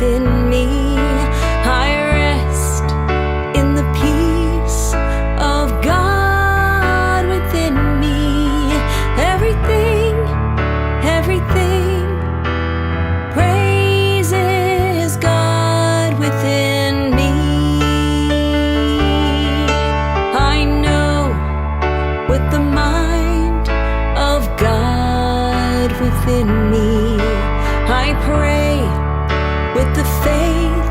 within me. I rest in the peace of God within me. Everything praises God within me. I know with the mind of God within me. I pray with the faith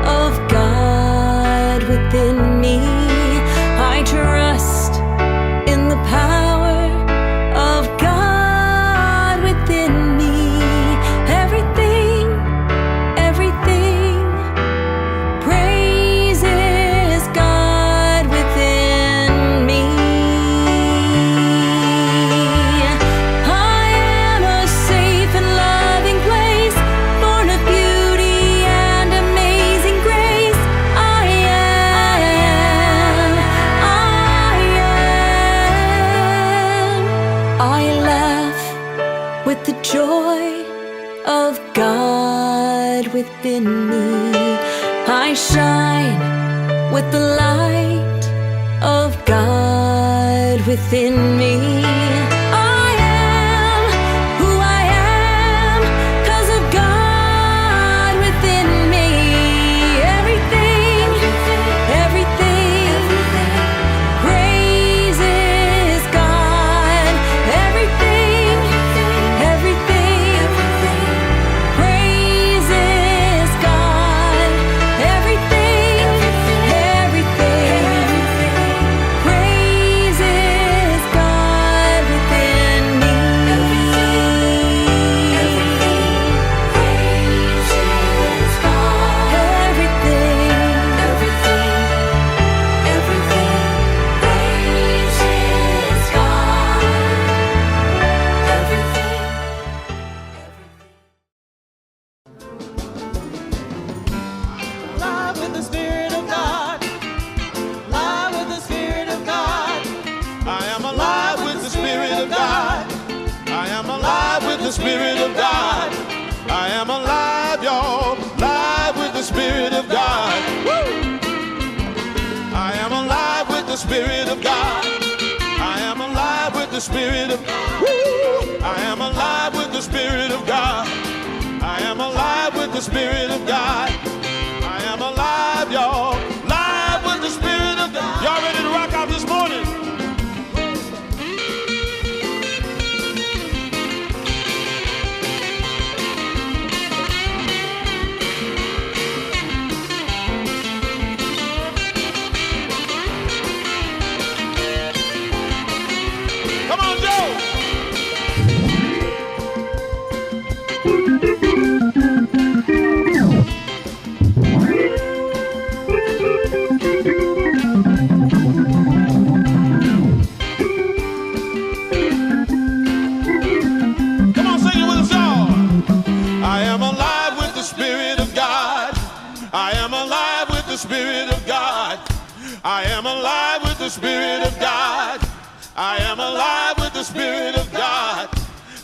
of God within me. I trust in the power of God within me. Everything praises God within me. I am a safe and loving place, born of beauty and amazing grace. I laugh with the joy of God within me. I shine with the light of God within me. I am who I am 'cause of God within me. Everything praises God. Everything praises God. Everything praises God within me. Everything praises God. Everything praises God. Live with the Spirit of God. Live with the Spirit of God. I am alive with the Spirit of God. I am alive with the Spirit of God. I am alive, y'all. Live with the Spirit of God. Woo! I am alive with the Spirit of God. I am alive with the Spirit of God. Woo! I am alive with the Spirit of God. I am alive with the Spirit of God. I am alive, y'all. Live with the Spirit of God. Y'all ready to rock out this morning? Come on, Joe. Come on, sing it with us, y'all. I am alive with the Spirit of God. I am alive with the Spirit of God. I am alive with the Spirit of God. I am alive with the Spirit of God.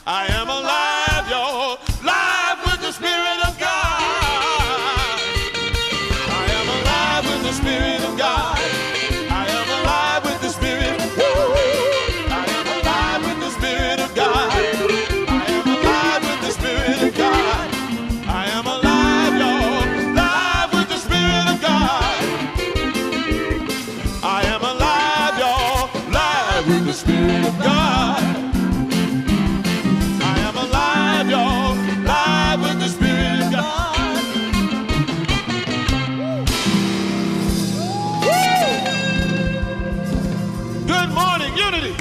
I am alive, y'all. Live with the Spirit of God. I am alive with the Spirit of God. I am alive with the Spirit. Woo! I am alive with the Spirit of God. I am alive with the Spirit of God. I am alive, y'all. Live with the Spirit of God. I am alive, y'all. Live with the Spirit of God. I am alive, y'all. Live with the Spirit of God. Woo! Good morning, Unity.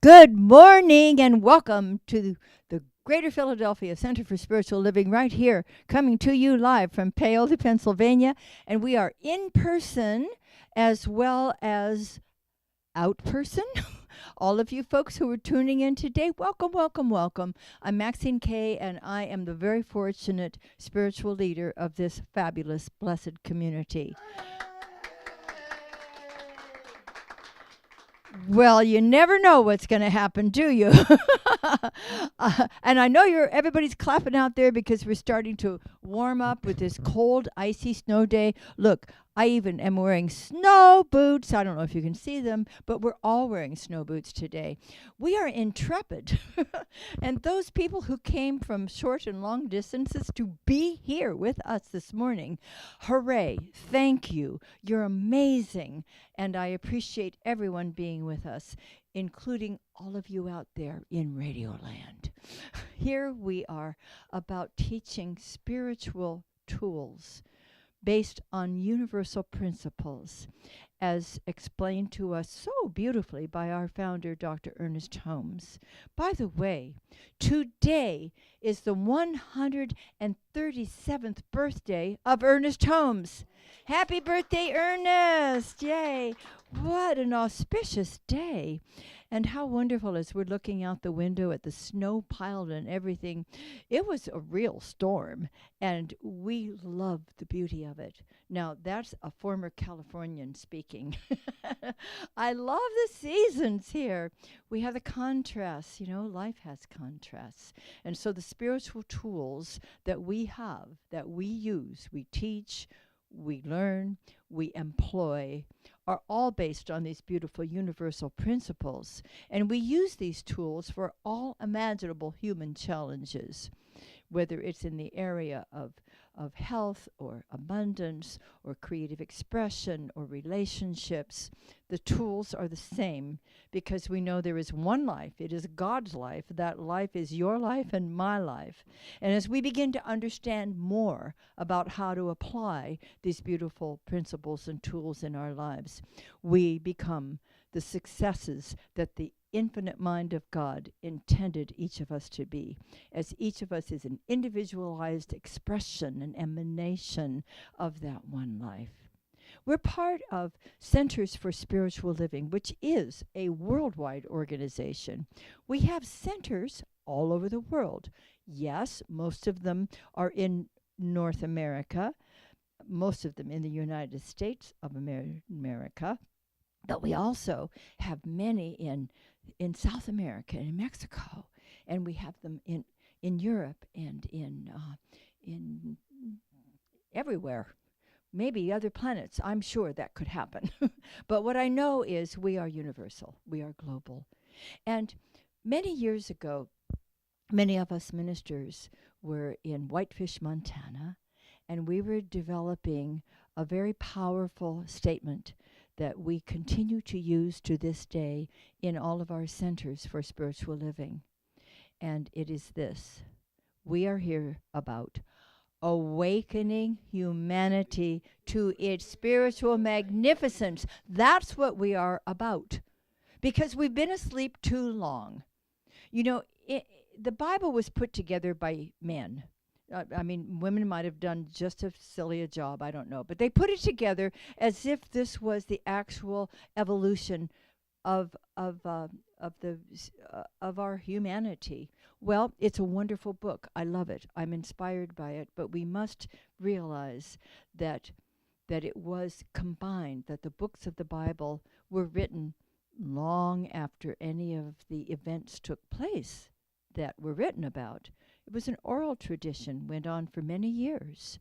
Good morning and welcome to the Greater Philadelphia Center for Spiritual Living right here, coming to you live from Paoli, Pennsylvania. And we are in person as well as out person. All of you folks who are tuning in today, welcome, welcome, welcome. I'm Maxine Kaye, and I am the very fortunate spiritual leader of this fabulous, blessed community. Well, you never know what's going to happen, do you? And I know everybody's clapping out there because we're starting to warm up with this cold, icy snow day. Look, I even am wearing snow boots. I don't know if you can see them, but we're all wearing snow boots today. We are intrepid. And those people who came from short and long distances to be here with us this morning, hooray, thank you. You're amazing. And I appreciate everyone being with us, including all of you out there in Radioland. Here we are about teaching spiritual tools based on universal principles, as explained to us so beautifully by our founder, Dr. Ernest Holmes. By the way, today is the 137th birthday of Ernest Holmes. Happy birthday, Ernest! Yay! What an auspicious day. And how wonderful as we're looking out the window at the snow piled and everything. It was a real storm, and we loved the beauty of it. Now, that's a former Californian speaking. I love the seasons here. We have the contrasts. Life has contrasts. And so the spiritual tools that we have, that we use, we teach, we learn, we employ, are all based on these beautiful universal principles. And we use these tools for all imaginable human challenges, whether it's in the area of health or abundance or creative expression or relationships. The tools are the same because we know there is one life. It is God's life. That life is your life and my life. And as we begin to understand more about how to apply these beautiful principles and tools in our lives, we become the successes that the infinite mind of God intended each of us to be, as each of us is an individualized expression and emanation of that one life. We're part of Centers for Spiritual Living, which is a worldwide organization. We have centers all over the world. Yes, most of them are in North America, most of them in the United States of America, but we also have many in South America and in Mexico, and we have them in Europe and in everywhere. Maybe other planets. I'm sure that could happen. But what I know is we are universal. We are global. And many years ago, many of us ministers were in Whitefish, Montana, and we were developing a very powerful statement that we continue to use to this day in all of our centers for spiritual living. And it is this: we are here about awakening humanity to its spiritual magnificence. That's what we are about, because we've been asleep too long. The Bible was put together by men. Women might have done just as silly a job, I don't know. But they put it together as if this was the actual evolution of our humanity. Well, it's a wonderful book. I love it. I'm inspired by it. But we must realize that it was combined, that the books of the Bible were written long after any of the events took place that were written about. It was an oral tradition, went on for many years.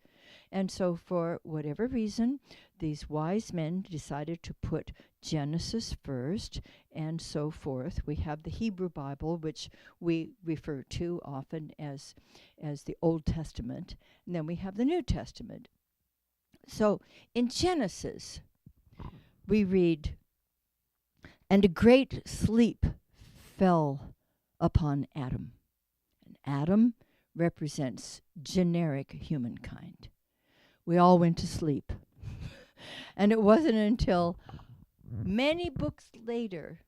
And so for whatever reason, these wise men decided to put Genesis first and so forth. We have the Hebrew Bible, which we refer to often as the Old Testament. And then we have the New Testament. So in Genesis, we read, "And a great sleep fell upon Adam." Adam represents generic humankind. We all went to sleep. And it wasn't until many books later,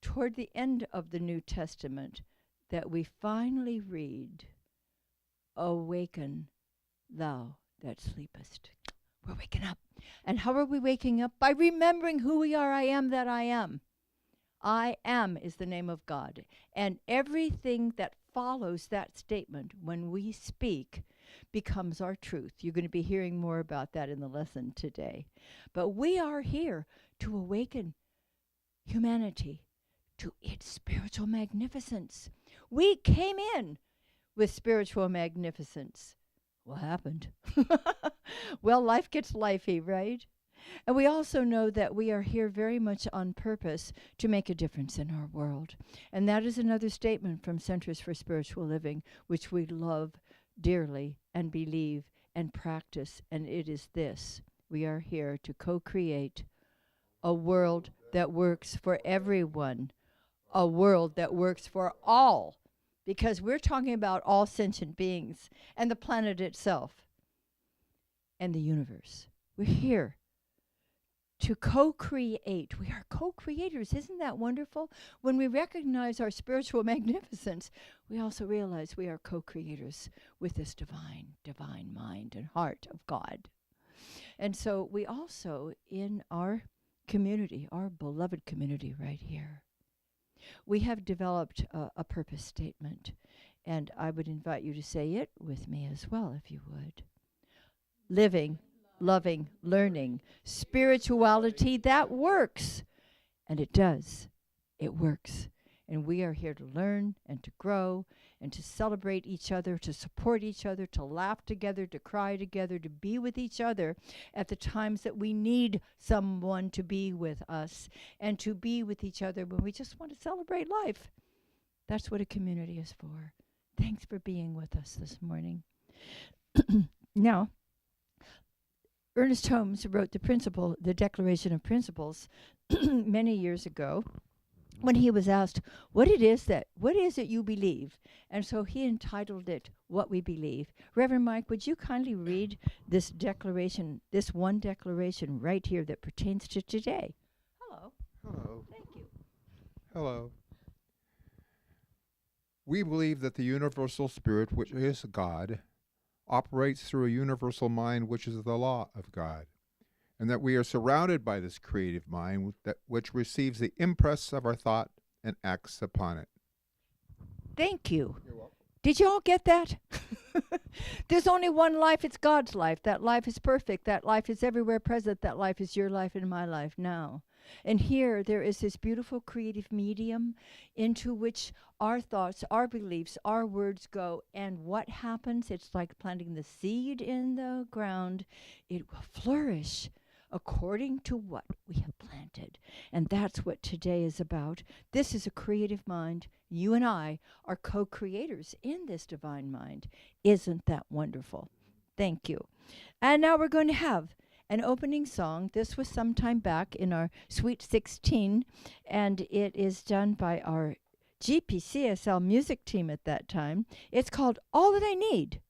toward the end of the New Testament, that we finally read, "Awaken, thou that sleepest." We're waking up. And how are we waking up? By remembering who we are. I am that I am. I am is the name of God. And everything that follows that statement when we speak becomes our truth. You're going to be hearing more about that in the lesson today. But we are here to awaken humanity to its spiritual magnificence. We came in with spiritual magnificence. What happened? Well, life gets lifey, right? And we also know that we are here very much on purpose to make a difference in our world. And that is another statement from Centers for Spiritual Living, which we love dearly and believe and practice. And it is this: we are here to co-create a world that works for everyone, a world that works for all, because we're talking about all sentient beings and the planet itself and the universe. We're here to co-create. We are co-creators. Isn't that wonderful? When we recognize our spiritual magnificence, we also realize we are co-creators with this divine mind and heart of God. And so we also, in our community, our beloved community right here, we have developed a purpose statement. And I would invite you to say it with me as well, if you would. Living, loving, learning, spirituality that works. And it does. It works. And we are here to learn and to grow and to celebrate each other, to support each other, to laugh together, to cry together, to be with each other at the times that we need someone to be with us, and to be with each other when we just want to celebrate life. That's what a community is for. Thanks for being with us this morning. Now, Ernest Holmes wrote the Declaration of Principles many years ago, when he was asked what is it you believe? And so he entitled it What We Believe. Reverend Mike, would you kindly read this declaration, this one declaration right here that pertains to today? Hello. Hello. Thank you. Hello. We believe that the universal spirit, which is God, operates through a universal mind, which is the law of God, and that we are surrounded by this creative mind which receives the impress of our thought and acts upon it. Thank you. You're welcome. Did you all get that? There's only one life. It's God's life. That life is perfect. That life is everywhere present. That life is your life and my life now. And here there is this beautiful creative medium into which our thoughts, our beliefs, our words go. And what happens? It's like planting the seed in the ground. It will flourish according to what we have planted. And that's what today is about. This is a creative mind. You and I are co-creators in this divine mind. Isn't that wonderful? Thank you. And now we're going to have an opening song. This was some time back in our Sweet 16, and it is done by our GPCSL music team at that time. It's called All That I Need.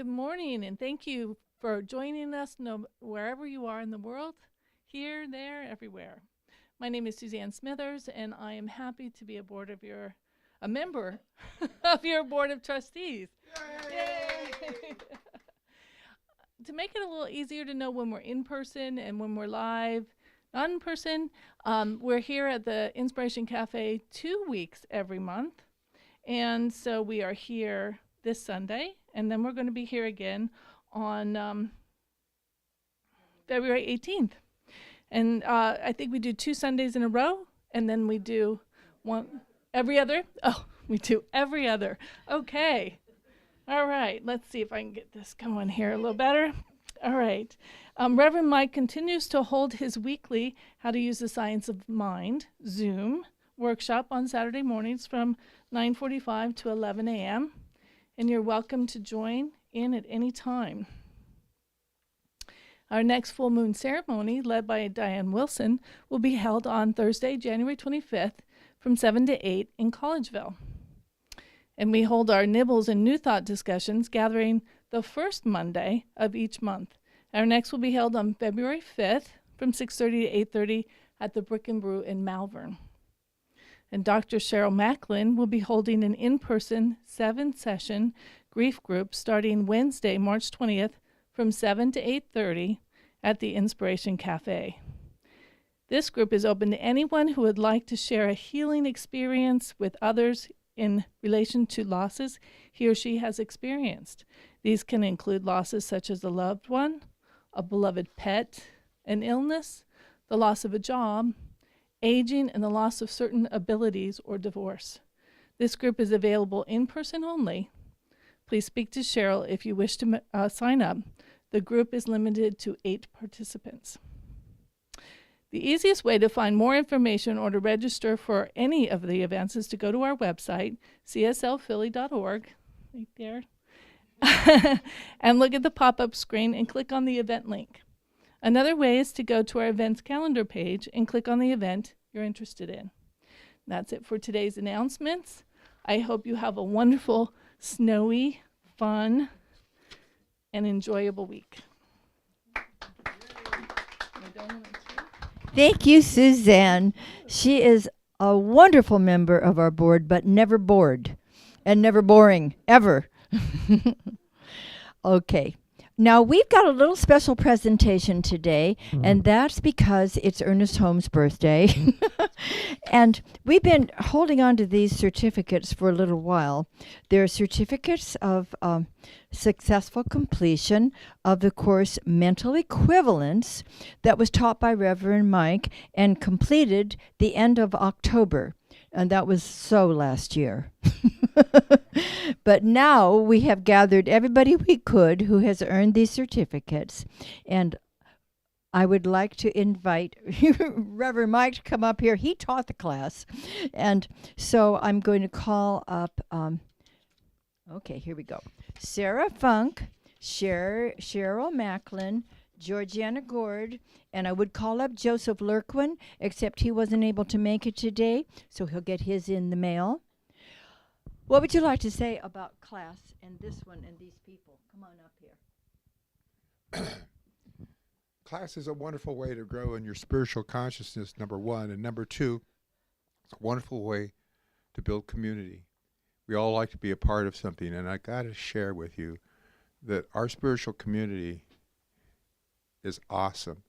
Good morning, and thank you for joining us wherever you are in the world, here, there, everywhere. My name is Suzanne Smithers, and I am happy to be a member of your board of trustees. Yay! To make it a little easier to know when we're in person and when we're live, not in person, we're here at the Inspiration Cafe 2 weeks every month. And so we are here this Sunday, and then we're going to be here again on February 18th. And I think we do 2 Sundays in a row, and then we do one every other. Oh, we do every other. Okay. All right. Let's see if I can get this going here a little better. All right. Reverend Mike continues to hold his weekly How to Use the Science of Mind Zoom workshop on Saturday mornings from 9:45 to 11 a.m. And you're welcome to join in at any time. Our next full moon ceremony, led by Diane Wilson, will be held on Thursday, January 25th from 7 to 8 in Collegeville. And we hold our Nibbles and New Thought discussions, gathering the first Monday of each month. Our next will be held on February 5th from 6:30 to 8:30 at the Brick and Brew in Malvern. And Dr. Cheryl Macklin will be holding an in-person 7-session grief group starting Wednesday, March 20th from 7 to 8:30 at the Inspiration Cafe. This group is open to anyone who would like to share a healing experience with others in relation to losses he or she has experienced. These can include losses such as a loved one, a beloved pet, an illness, the loss of a job, aging, and the loss of certain abilities or divorce. This group is available in person only. Please speak to Cheryl if you wish to sign up. The group is limited to 8 participants. The easiest way to find more information or to register for any of the events is to go to our website, cslphilly.org, right there, and look at the pop-up screen and click on the event link. Another way is to go to our events calendar page and click on the event you're interested in. That's it for today's announcements. I hope you have a wonderful, snowy, fun, and enjoyable week. Thank you, Suzanne. She is a wonderful member of our board, but never bored and never boring, ever. Okay. Now, we've got a little special presentation today, and that's because it's Ernest Holmes' birthday. And we've been holding on to these certificates for a little while. They're certificates of successful completion of the course Mental Equivalence that was taught by Reverend Mike and completed the end of October. And that was so last year. But now we have gathered everybody we could who has earned these certificates. And I would like to invite Reverend Mike to come up here. He taught the class. And so I'm going to call up, okay, here we go. Sarah Funk, Cheryl Macklin, Georgiana Gord, and I would call up Joseph Lurquin, except he wasn't able to make it today, so he'll get his in the mail. What would you like to say about class and this one and these people? Come on up here. Class is a wonderful way to grow in your spiritual consciousness, number one. And number two, it's a wonderful way to build community. We all like to be a part of something, and I got to share with you that our spiritual community is awesome.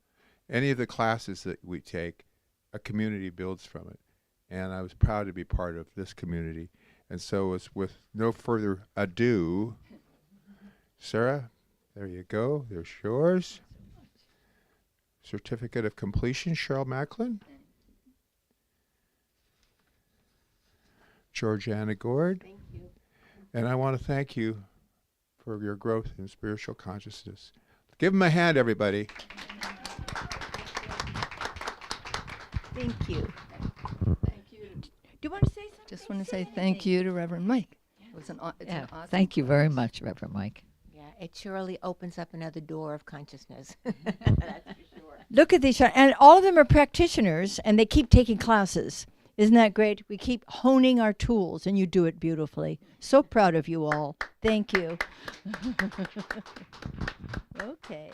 Any of the classes that we take, a community builds from it. And I was proud to be part of this community. And so it's with no further ado, Sarah, there you go. There's yours. Certificate of Completion, Cheryl Macklin. Georgiana Gord. Thank you. And I want to thank you for your growth in spiritual consciousness. Give them a hand, everybody. Thank you. Thank you. Do you want to say something? Just want to say thank you to Reverend Mike. It was an awesome Thank you very class. much, Reverend Mike. Yeah, it surely opens up another door of consciousness. That's for sure. Look at these, and all of them are practitioners, and they keep taking classes. Isn't that great? We keep honing our tools, and you do it beautifully. So proud of you all. Thank you. Okay.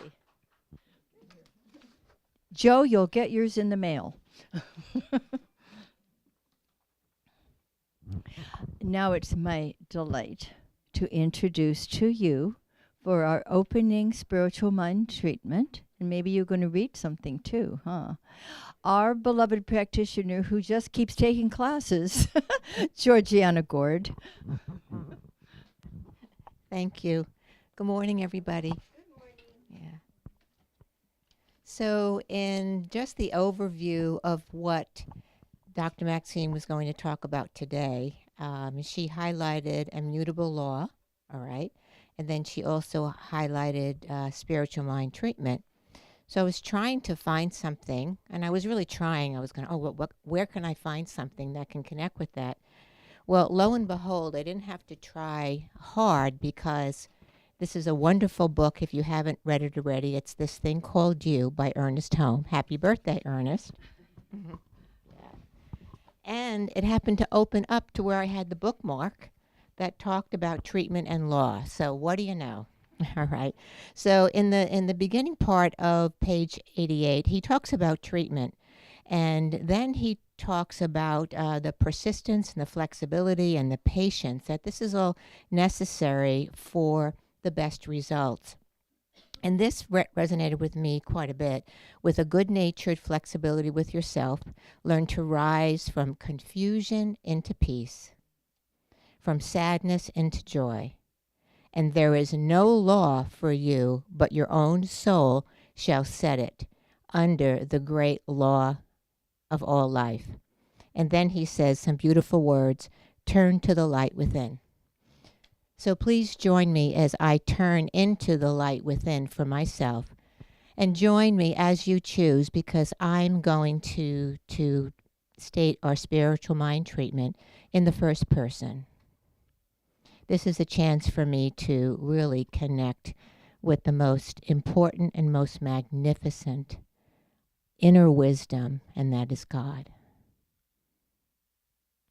Joe, you'll get yours in the mail. Now it's my delight to introduce to you for our opening spiritual mind treatment, and maybe you're going to read something too, huh? Our beloved practitioner who just keeps taking classes, Georgiana Gord. Thank you. Good morning, everybody. Good morning. Yeah. So, in just the overview of what Dr. Maxine was going to talk about today, she highlighted immutable law, all right, and then she also highlighted spiritual mind treatment. So I was trying to find something, and I was really trying. I was going, where can I find something that can connect with that? Well, lo and behold, I didn't have to try hard because this is a wonderful book. If you haven't read it already, it's This Thing Called You by Ernest Holmes. Happy birthday, Ernest. Yeah. And it happened to open up to where I had the bookmark that talked about treatment and law. So what do you know? All right. So in the beginning part of page 88, he talks about treatment. And then he talks about the persistence and the flexibility and the patience, that this is all necessary for the best results. And this resonated with me quite a bit. With a good-natured flexibility with yourself, learn to rise from confusion into peace, from sadness into joy. And there is no law for you, but your own soul shall set it under the great law of all life. And then he says some beautiful words, turn to the light within. So please join me as I turn into the light within for myself. And join me as you choose, because I'm going to state our spiritual mind treatment in the first person. This is a chance for me to really connect with the most important and most magnificent inner wisdom, and that is God.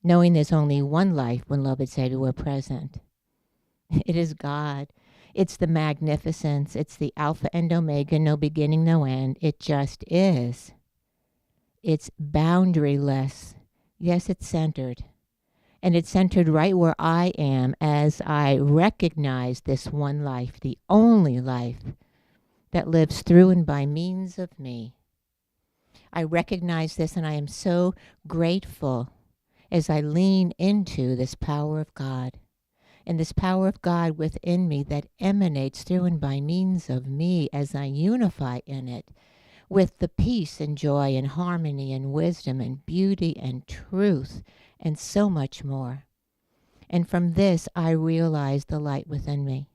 Knowing there's only one life when love is everywhere present. It is God. It's the magnificence. It's the Alpha and Omega, no beginning, no end. It just is. It's boundaryless. Yes, it's centered. And it's centered right where I am as I recognize this one life, the only life that lives through and by means of me. I recognize this, and I am so grateful as I lean into this power of God. And this power of God within me that emanates through and by means of me as I unify in it with the peace and joy and harmony and wisdom and beauty and truth and so much more. And from this, I realize the light within me.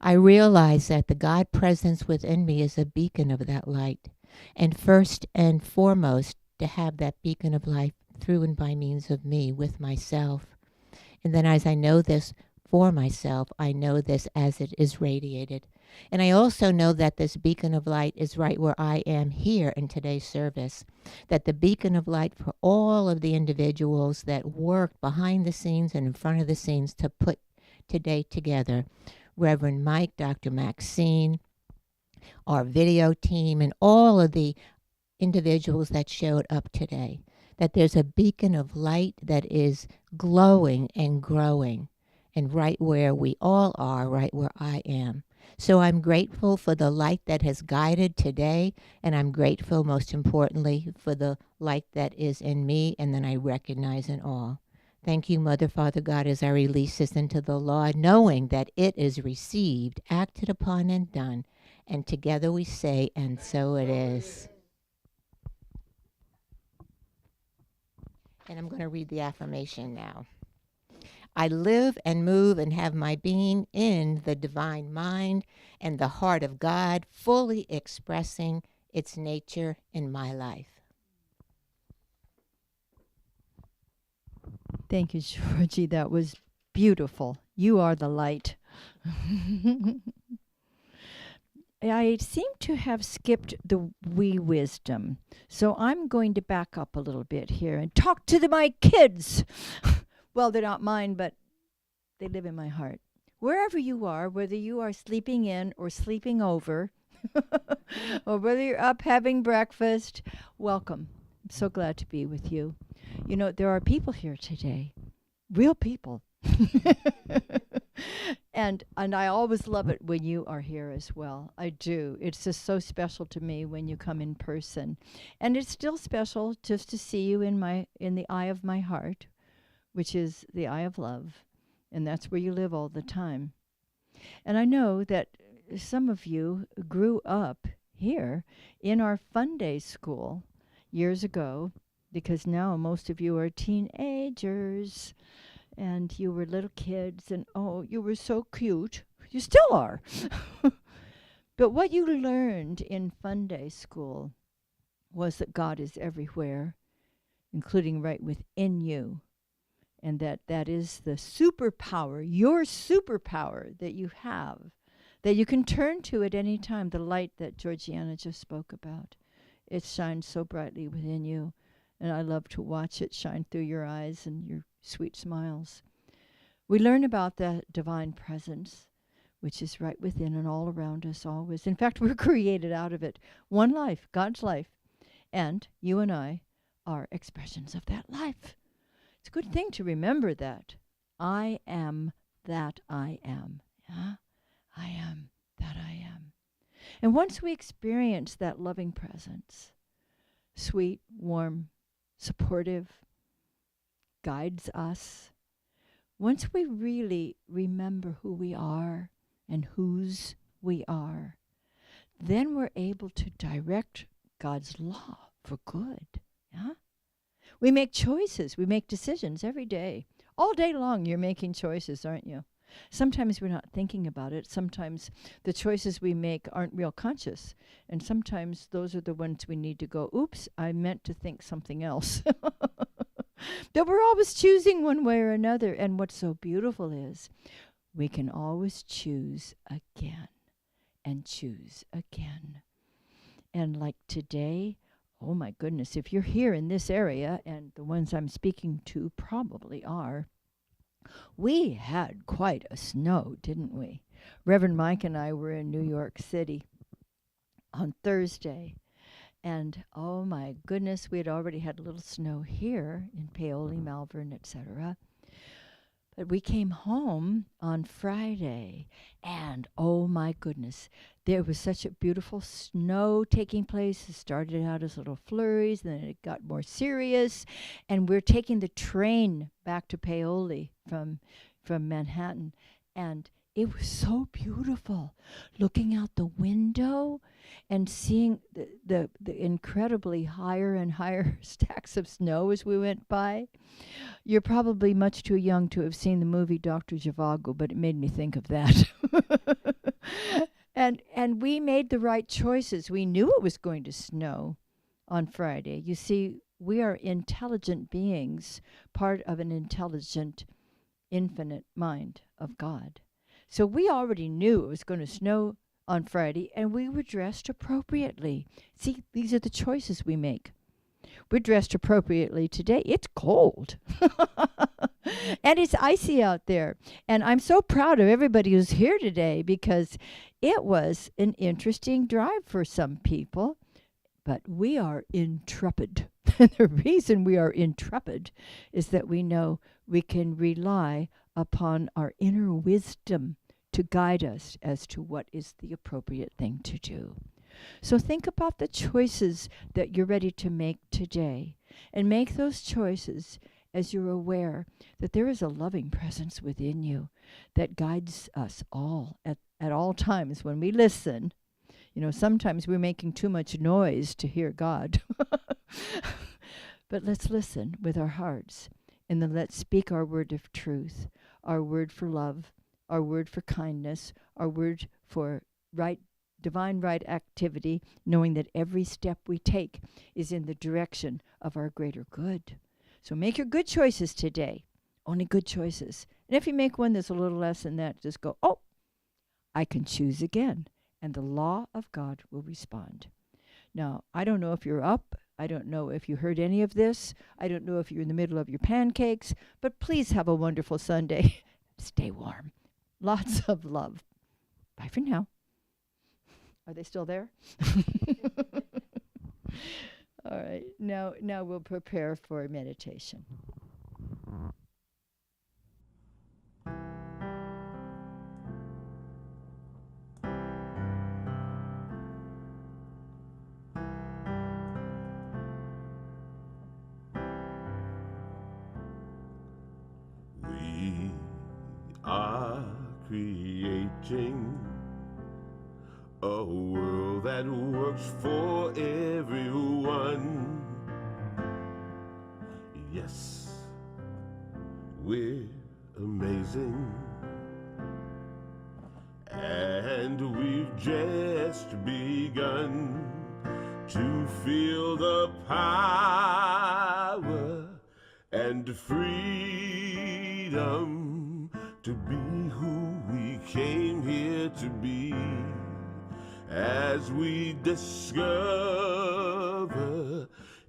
I realize that the God presence within me is a beacon of that light. And first and foremost, to have that beacon of light through and by means of me with myself. And then as I know this for myself, I know this as it is radiated. And I also know that this beacon of light is right where I am here in today's service. That the beacon of light for all of the individuals that worked behind the scenes and in front of the scenes to put today together. Reverend Mike, Dr. Maxine, our video team, and all of the individuals that showed up today. That there's a beacon of light that is glowing and growing. And right where we all are, right where I am. So I'm grateful for the light that has guided today, and I'm grateful, most importantly, for the light that is in me, and then I recognize in all. Thank you, Mother, Father, God, as I release this into the law, knowing that it is received, acted upon, and done. And together we say, and so it is. And I'm going to read the affirmation now. I live and move and have my being in the divine mind and the heart of God, fully expressing its nature in my life. Thank you, Georgie. That was beautiful. You are the light. I seem to have skipped the wee wisdom. So I'm going to back up a little bit here and talk to my kids. Well, they're not mine, but they live in my heart. Wherever you are, whether you are sleeping in or sleeping over, or whether you're up having breakfast, welcome. I'm so glad to be with you. You know, there are people here today, real people. And I always love it when you are here as well. I do. It's just so special to me when you come in person. And it's still special just to see you in the eye of my heart, which is the eye of love. And that's where you live all the time. And I know that some of you grew up here in our Fun Day school years ago, because now most of you are teenagers and you were little kids, and oh, you were so cute. You still are. But what you learned in Fun Day school was that God is everywhere, including right within you. And that is the superpower, your superpower that you have, that you can turn to at any time, the light that Georgiana just spoke about. It shines so brightly within you, and I love to watch it shine through your eyes and your sweet smiles. We learn about the divine presence, which is right within and all around us always. In fact, we're created out of it. One life, God's life, and you and I are expressions of that life. It's a good thing to remember that. I am that I am. Yeah? I am that I am. And once we experience that loving presence, sweet, warm, supportive, guides us, once we really remember who we are and whose we are, then we're able to direct God's law for good. Yeah? We make choices. We make decisions every day. All day long you're making choices, aren't you? Sometimes we're not thinking about it. Sometimes the choices we make aren't real conscious. And sometimes those are the ones we need to go, oops, I meant to think something else. But we're always choosing one way or another. And what's so beautiful is we can always choose again and choose again. And like today, oh my goodness, if you're here in this area, and the ones I'm speaking to probably are, we had quite a snow, didn't we? Reverend Mike and I were in New York City on Thursday, and oh my goodness, we had already had a little snow here in Paoli, Malvern, etc. But we came home on Friday, and oh my goodness, there was such a beautiful snow taking place. It started out as little flurries, and then it got more serious. And we're taking the train back to Paoli from Manhattan, and it was so beautiful looking out the window and seeing the incredibly higher and higher stacks of snow as we went by. You're probably much too young to have seen the movie Dr. Zhivago, but it made me think of that. And we made the right choices. We knew it was going to snow on Friday. You see, we are intelligent beings, part of an intelligent, infinite mind of God. So we already knew it was going to snow on Friday, and we were dressed appropriately. See, these are the choices we make. We're dressed appropriately today. It's cold. And it's icy out there. And I'm so proud of everybody who's here today, because it was an interesting drive for some people. But we are intrepid. The reason we are intrepid is that we know we can rely upon our inner wisdom to guide us as to what is the appropriate thing to do. So think about the choices that you're ready to make today, and make those choices as you're aware that there is a loving presence within you that guides us all at all times when we listen. You know, sometimes we're making too much noise to hear God. But let's listen with our hearts, and then let's speak our word of truth, our word for love, our word for kindness, our word for divine right activity, knowing that every step we take is in the direction of our greater good. So make your good choices today, only good choices. And if you make one that's a little less than that, just go, oh, I can choose again. and the law of God will respond. Now, I don't know if you're up. I don't know if you heard any of this. I don't know if you're in the middle of your pancakes, but please have a wonderful Sunday. Stay warm. Lots of love. Bye for now. Are they still there? All right. Now we'll prepare for meditation. We are creating a world that works for everyone. Yes, we're amazing, and we've just begun to feel the power and freedom to be who we came here to be, as we discover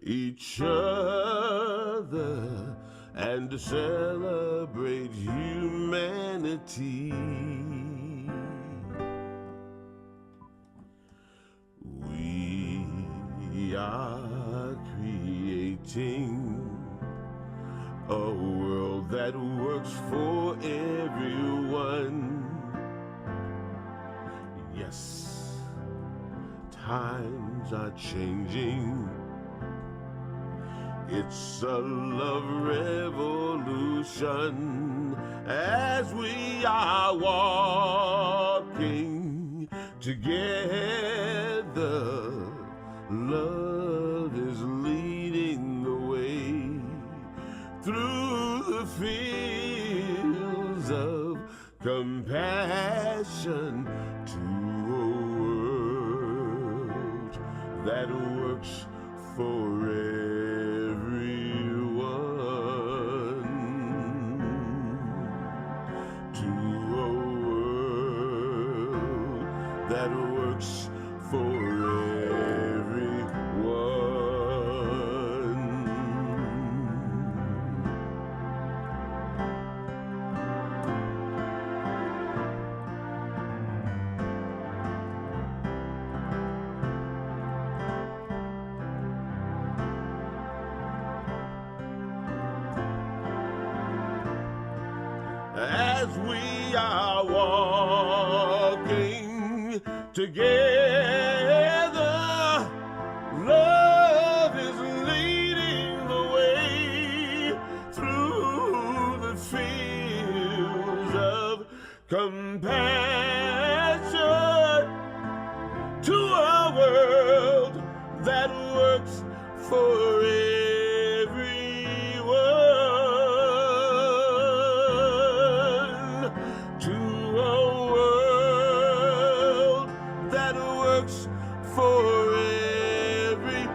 each other and celebrate humanity. We are creating a world that works for everyone. Yes, times are changing. It's a love revolution as we are walking together. Love is leading the way through the fields of compassion to a world that works for everyone, to a world that works for everyone. As we are walking together, love is leading the way through the fields of compassion to a world that works for everyone, to a world that works for everyone.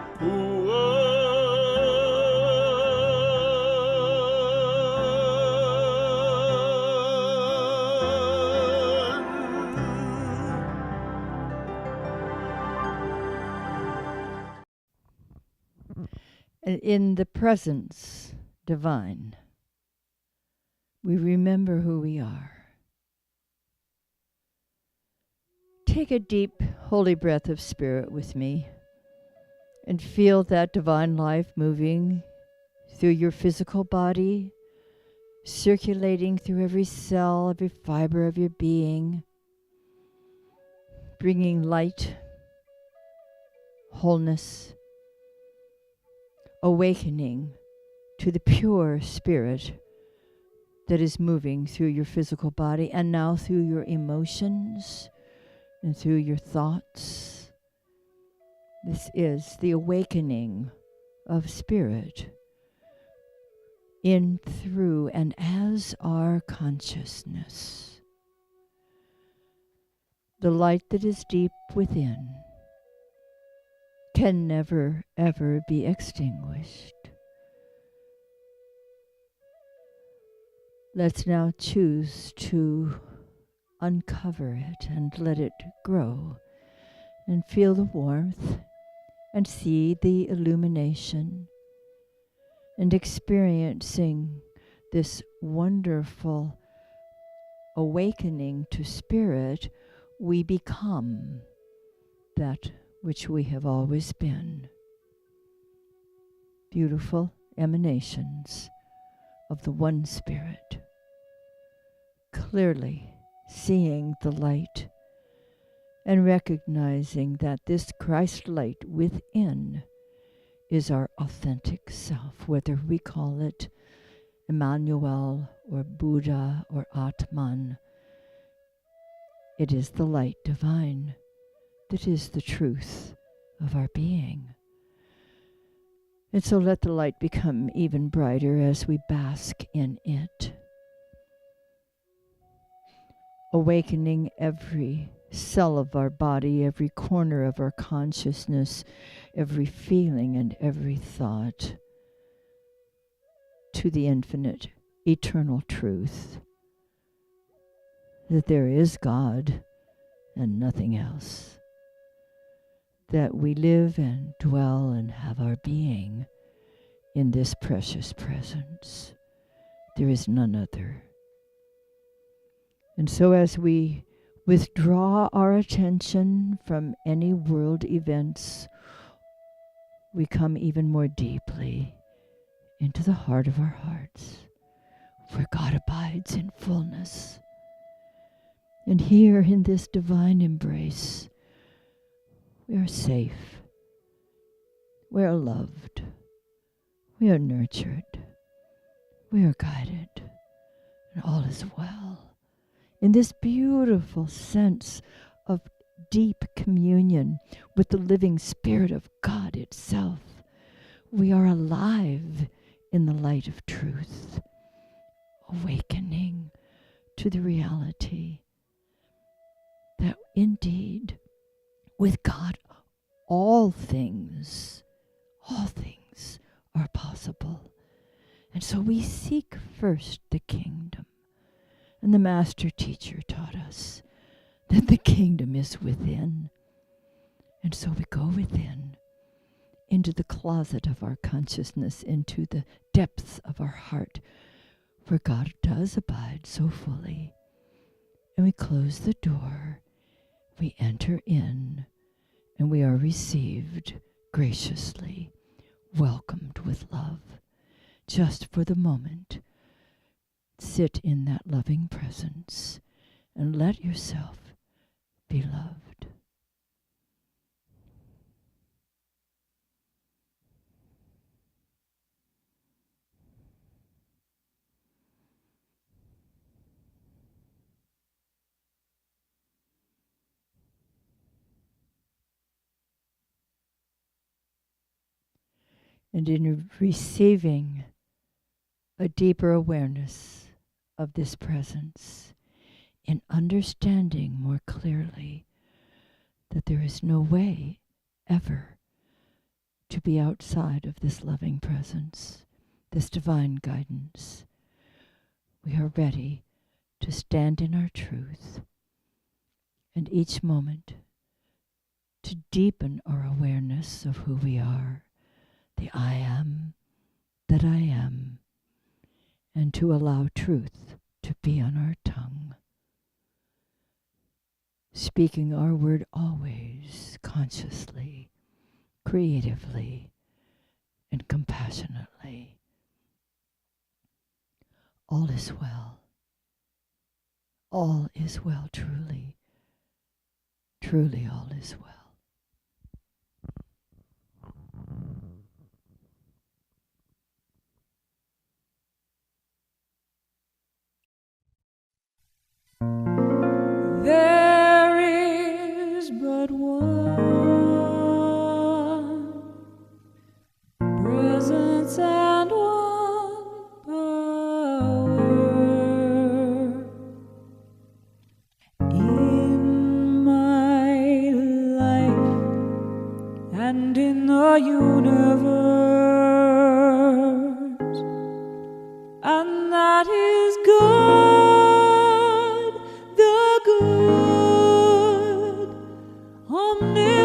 And in the presence divine, we remember who we are. Take a deep, holy breath of spirit with me and feel that divine life moving through your physical body, circulating through every cell, every fiber of your being, bringing light, wholeness, awakening to the pure spirit that is moving through your physical body and now through your emotions and through your thoughts. This is the awakening of spirit in, through, and as our consciousness. The light that is deep within can never, ever be extinguished. Let's now choose to uncover it and let it grow and feel the warmth and see the illumination and experiencing this wonderful awakening to spirit, we become that which we have always been. Beautiful emanations of the one Spirit, clearly seeing the light and recognizing that this Christ light within is our authentic self, whether we call it Emmanuel or Buddha or Atman. It is the light divine that is the truth of our being. And so let the light become even brighter as we bask in it, awakening every cell of our body, every corner of our consciousness, every feeling and every thought to the infinite, eternal truth that there is God and nothing else, that we live and dwell and have our being in this precious presence. There is none other. And so as we withdraw our attention from any world events, we come even more deeply into the heart of our hearts, where God abides in fullness. And here in this divine embrace, we are safe, we are loved, we are nurtured, we are guided, and all is well. In this beautiful sense of deep communion with the living Spirit of God itself, we are alive in the light of truth, awakening to the reality that indeed with God all things are possible. And so we seek first the kingdom. And the master teacher taught us that the kingdom is within. And so we go within, into the closet of our consciousness, into the depths of our heart, where God does abide so fully. And we close the door, we enter in, and we are received graciously, welcomed with love. Just for the moment, sit in that loving presence and let yourself be loved. And in receiving a deeper awareness of this presence, in understanding more clearly that there is no way ever to be outside of this loving presence, this divine guidance, we are ready to stand in our truth, and each moment to deepen our awareness of who we are, the I am that I am, and to allow truth to be on our tongue, speaking our word always consciously, creatively, and compassionately. All is well. All is well, truly. Truly all is well. There is but one presence and one power in my life and in the universe, and that is God, the good, omnipotent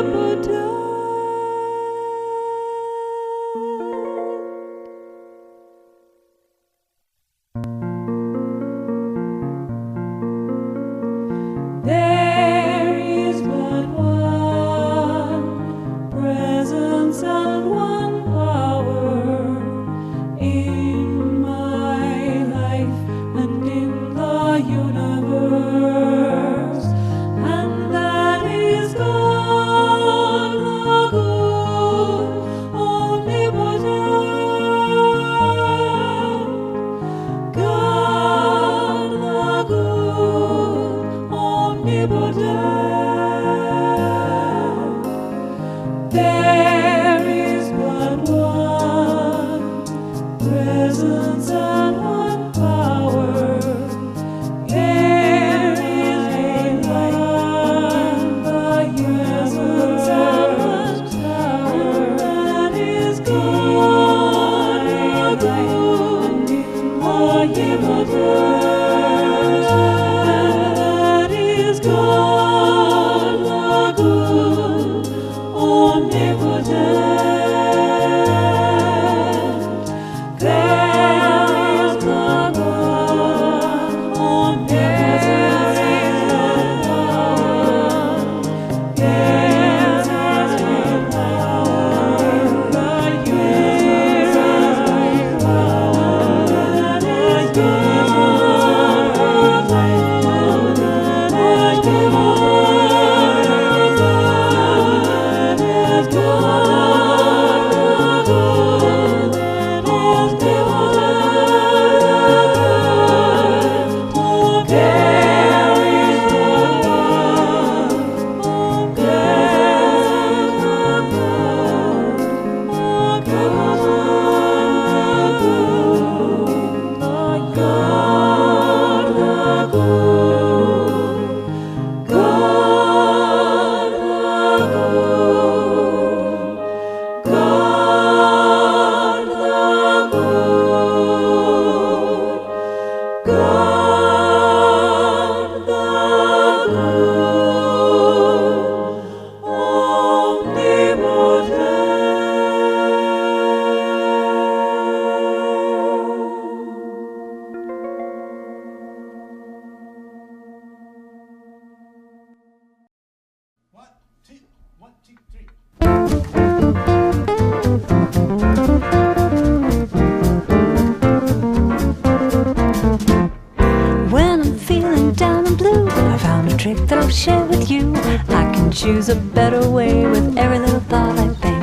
trick that I'll share with you. I can choose a better way with every little thought I think.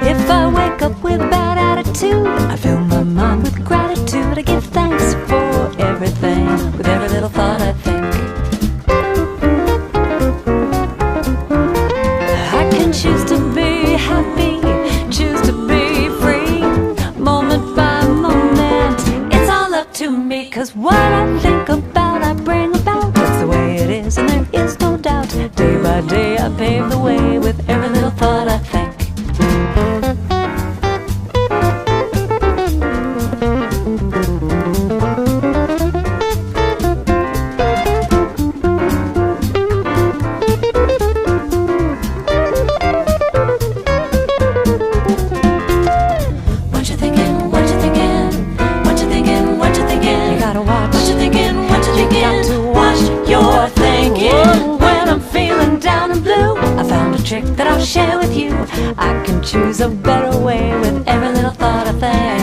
If I wake up with a bad attitude, I fill my mind with gratitude. I give thanks for everything with every little thought I think. I can choose to be happy, choose to be free, moment by moment. It's all up to me, 'cause what I think about I bring about. That's the way it is, and there is no doubt. Day by day I pave the way with every little thought I think. Trick that I'll share with you. I can choose a better way with every little thought I think.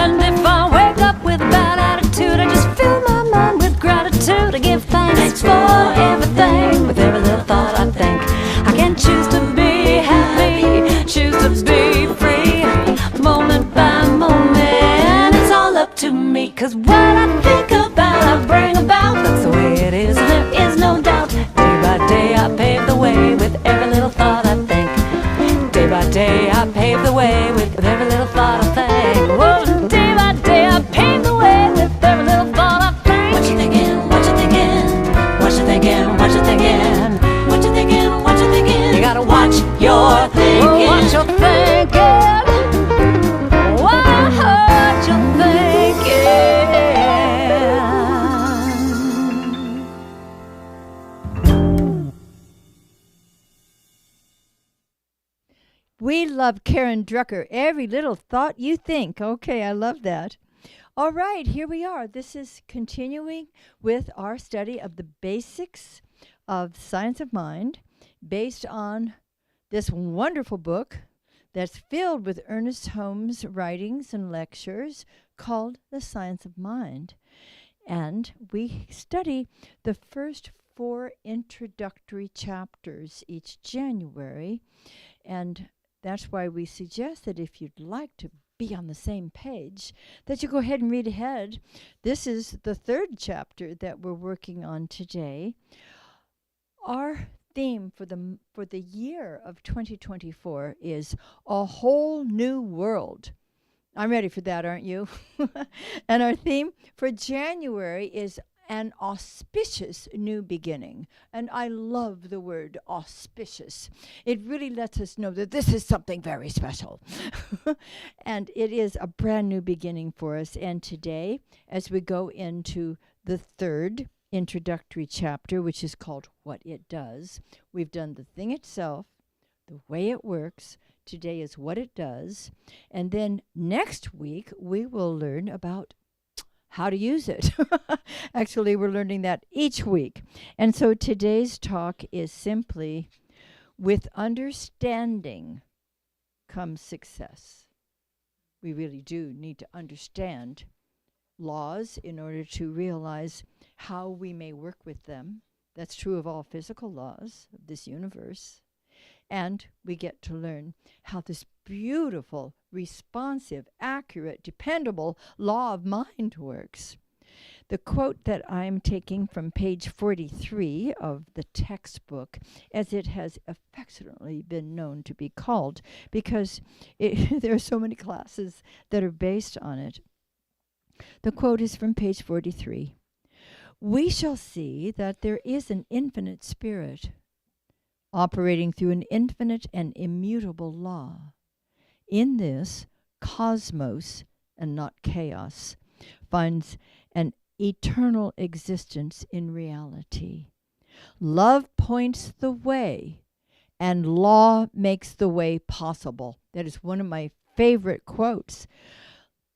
And if I wake up with a bad attitude, I just fill my mind with gratitude. I give thanks for everything with every little thought I think. I can choose to be happy, choose to be free, moment by moment. It's all up to me, 'cause what I think about I bring about. That's the way it is, and there is no doubt. Day by day I pave the way with every little thought I think. Day by day I pave the way with every little thought I think. Whoa, day by day I pave the way with every little thought I think. What you thinking? What you thinking? What you thinking? What you thinking? What you thinking? What you thinking? You gotta watch your thinking. Oh, watch your thinking. Watch your thinking. We love Karen Drucker. Every little thought you think. Okay, I love that. All right, here we are. This is continuing with our study of the basics of science of mind based on this wonderful book that's filled with Ernest Holmes' writings and lectures called The Science of Mind. And we study the first 4 introductory chapters each January. And that's why we suggest that if you'd like to be on the same page, that you go ahead and read ahead. This is the 3rd chapter that we're working on today. Our theme for the year of 2024 is A Whole New World. I'm ready for that, aren't you? And our theme for January is An Auspicious New Beginning. And I love the word auspicious. It really lets us know that this is something very special. And it is a brand new beginning for us. And today, as we go into the 3rd introductory chapter, which is called What It Does, we've done the thing itself, the way it works. Today is what it does. And then next week, we will learn about how to use it. Actually, we're learning that each week. And so today's talk is simply, with understanding comes success. We really do need to understand laws in order to realize how we may work with them. That's true of all physical laws of this universe. And we get to learn how this beautiful, responsive, accurate, dependable law of mind works. The quote that I'm taking from page 43 of the textbook, as it has affectionately been known to be called, because there are so many classes that are based on it. The quote is from page 43. We shall see that there is an infinite spirit operating through an infinite and immutable law. In this, cosmos, and not chaos, finds an eternal existence in reality. Love points the way, and law makes the way possible. That is one of my favorite quotes.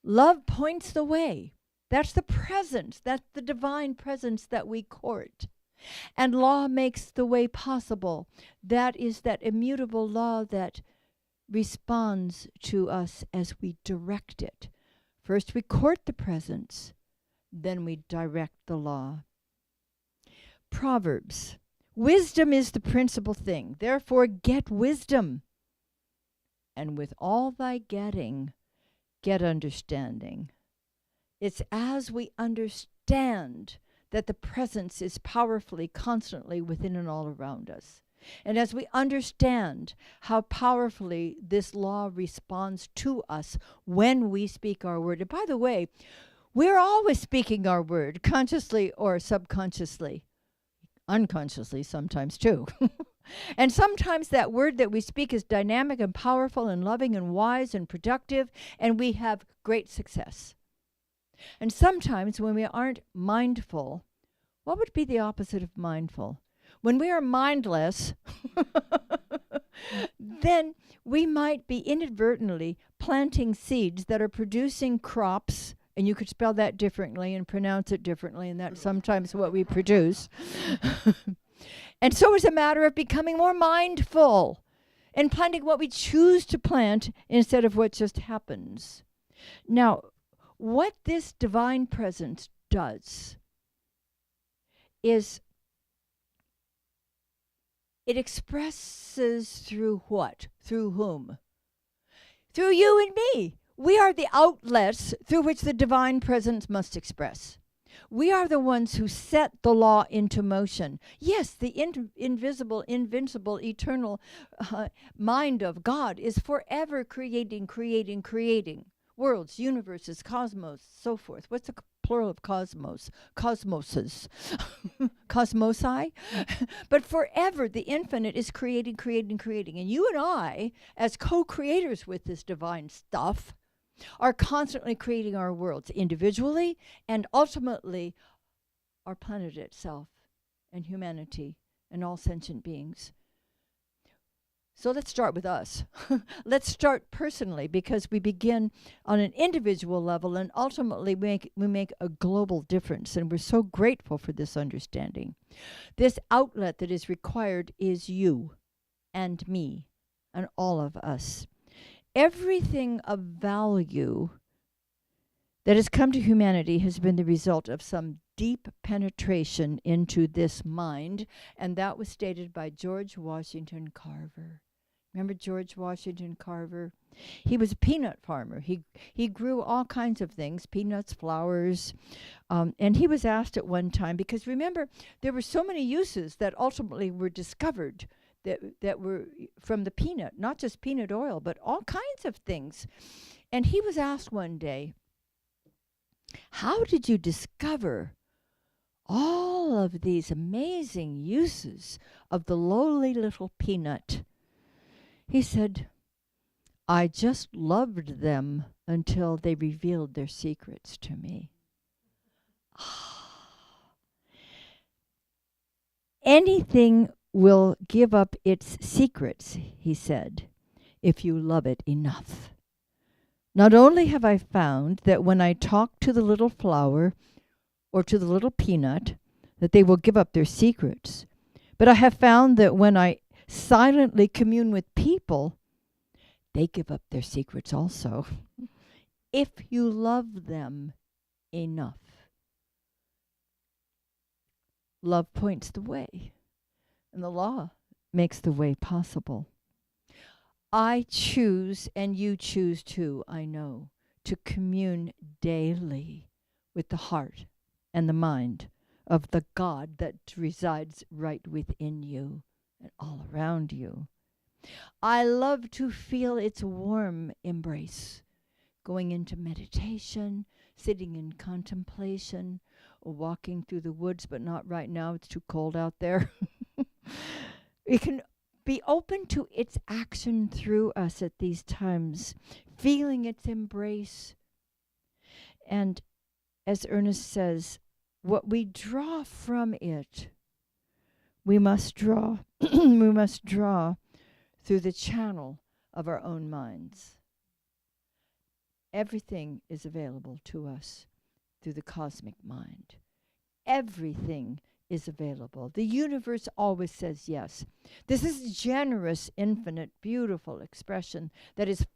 Love points the way. That's the presence. That's the divine presence that we court. And law makes the way possible. That is that immutable law that responds to us as we direct it. First we court the presence, then we direct the law. Proverbs. Wisdom is the principal thing. Therefore get wisdom. And with all thy getting, get understanding. It's as we understand that the presence is powerfully, constantly within and all around us. And as we understand how powerfully this law responds to us when we speak our word. And by the way, we're always speaking our word, consciously or subconsciously. Unconsciously sometimes too. And sometimes that word that we speak is dynamic and powerful and loving and wise and productive, and we have great success. And sometimes when we aren't mindful, what would be the opposite of mindful? When we are mindless, then we might be inadvertently planting seeds that are producing crops, and you could spell that differently and pronounce it differently, and that's sometimes what we produce. And so it's a matter of becoming more mindful and planting what we choose to plant instead of what just happens. Now, what this divine presence does is it expresses through what? Through whom? Through you and me. We are the outlets through which the divine presence must express. We are the ones who set the law into motion. Yes, the invisible, invincible, eternal mind of God is forever creating. Worlds, universes, cosmos, so forth. What's the plural of cosmos? Cosmoses. Cosmosi? But forever the infinite is creating. And you and I, as co-creators with this divine stuff, are constantly creating our worlds individually and ultimately our planet itself and humanity and all sentient beings. So let's start with us. Let's start personally, because we begin on an individual level and ultimately we make a global difference, and we're so grateful for this understanding. This outlet that is required is you and me and all of us. Everything of value that has come to humanity has been the result of some deep penetration into this mind, and that was stated by George Washington Carver. Remember George Washington Carver? He was a peanut farmer. He grew all kinds of things, peanuts, flowers, and he was asked at one time, because remember, there were so many uses that ultimately were discovered that were from the peanut, not just peanut oil, but all kinds of things. And he was asked one day, how did you discover all of these amazing uses of the lowly little peanut? He said, I just loved them until they revealed their secrets to me. Anything will give up its secrets, he said, if you love it enough. Not only have I found that when I talk to the little flower or to the little peanut, that they will give up their secrets, but I have found that when I silently commune with people, they give up their secrets also, if you love them enough. Love points the way, and the law makes the way possible. I choose, and you choose too, I know, to commune daily with the heart and the mind of the God that resides right within you and all around you. I love to feel its warm embrace, going into meditation, sitting in contemplation, or walking through the woods, but not right now, it's too cold out there. We can be open to its action through us at these times, feeling its embrace. And as Ernest says, what we draw from it, we must draw we must draw through the channel of our own minds. Everything is available to us through the cosmic mind. Everything is available. The universe always says yes. This is generous, infinite, beautiful expression that is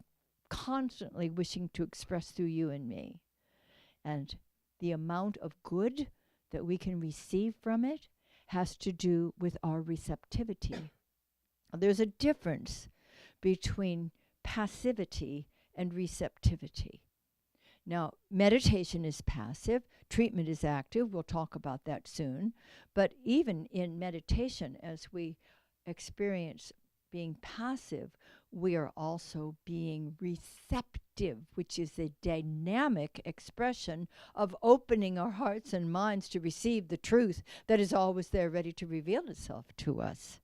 constantly wishing to express through you and me. And the amount of good that we can receive from it has to do with our receptivity. There's a difference between passivity and receptivity. Now, meditation is passive, treatment is active. We'll talk about that soon. But even in meditation, as we experience being passive, we are also being receptive, which is a dynamic expression of opening our hearts and minds to receive the truth that is always there ready to reveal itself to us.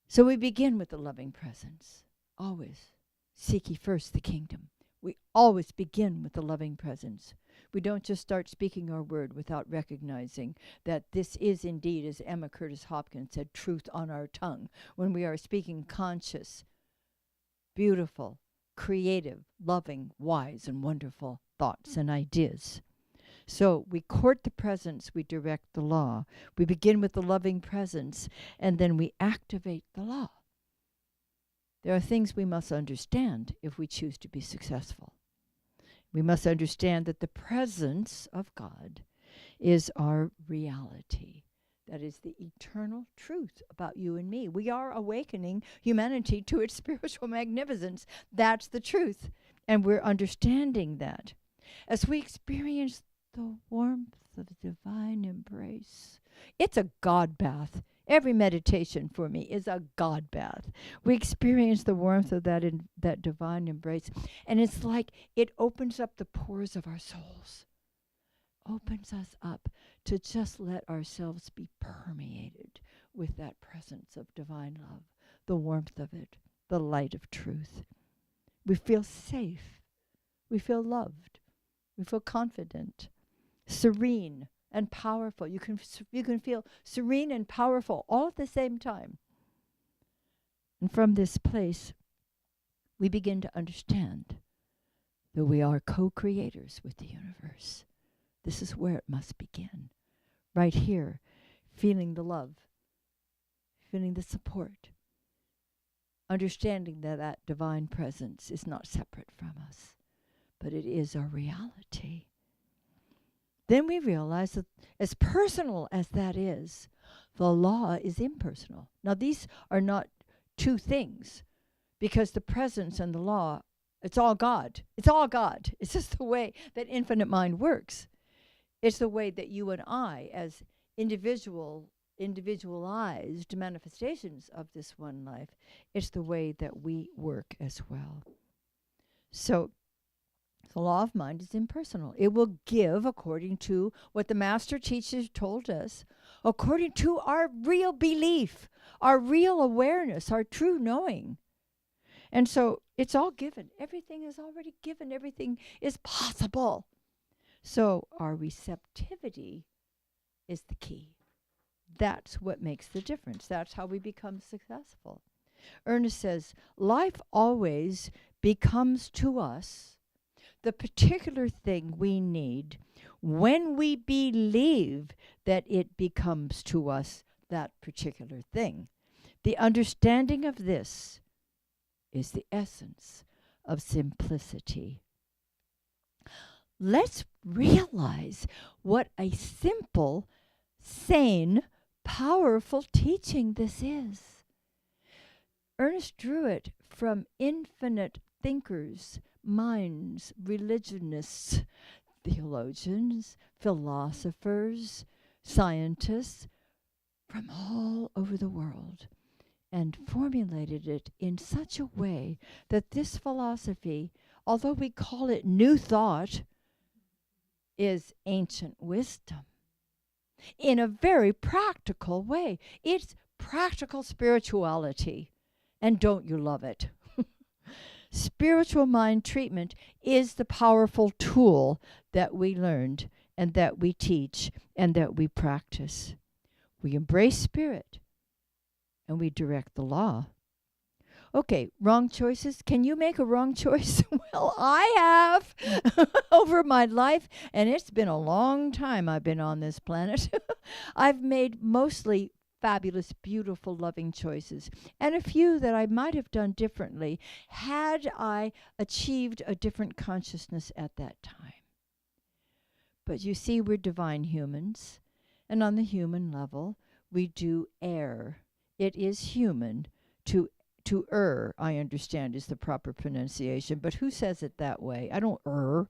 So we begin with the loving presence. Always seek ye first the kingdom. We always begin with the loving presence. We don't just start speaking our word without recognizing that this is indeed, as Emma Curtis Hopkins said, truth on our tongue. When we are speaking conscious, beautiful, creative, loving, wise, and wonderful thoughts and ideas. So we court the presence, we direct the law. We begin with the loving presence, and then we activate the law. There are things we must understand if we choose to be successful. We must understand that the presence of God is our reality. That is the eternal truth about you and me. We are awakening humanity to its spiritual magnificence. That's the truth. And we're understanding that. As we experience the warmth of divine embrace, it's a God bath. Every meditation for me is a God bath. We experience the warmth of that divine embrace. And it's like it opens up the pores of our souls. Opens us up to just let ourselves be permeated with that presence of divine love, the warmth of it, the light of truth. We feel safe. We feel loved. We feel confident, serene, and powerful. You can feel serene and powerful all at the same time. And from this place, we begin to understand that we are co-creators with the universe. This is where it must begin. Right here, feeling the love, feeling the support, understanding that that divine presence is not separate from us, but it is our reality. Then we realize that as personal as that is, the law is impersonal. Now, these are not two things, because the presence and the law, it's all God. It's all God. It's just the way that infinite mind works. It's the way that you and I, as individualized manifestations of this one life, it's the way that we work as well. So, the law of mind is impersonal. It will give according to what the master teachers told us, according to our real belief, our real awareness, our true knowing. And so it's all given. Everything is already given. Everything is possible. So our receptivity is the key. That's what makes the difference. That's how we become successful. Ernest says, life always becomes to us the particular thing we need when we believe that it becomes to us that particular thing. The understanding of this is the essence of simplicity. Let's realize what a simple, sane, powerful teaching this is. Ernest drew it from infinite thinkers, minds, religionists, theologians, philosophers, scientists from all over the world, and formulated it in such a way that this philosophy, although we call it new thought, is ancient wisdom in a very practical way. It's practical spirituality, and don't you love it? Spiritual mind treatment is the powerful tool that we learned and that we teach and that we practice. We embrace spirit and we direct the law. Okay, wrong choices. Can you make a wrong choice Well, I have over my life, and it's been a long time I've been on this planet. I've made mostly fabulous, beautiful, loving choices, and a few that I might have done differently had I achieved a different consciousness at that time. But you see, we're divine humans, and on the human level, we do err. It is human to err, I understand is the proper pronunciation, but who says it that way? I don't err.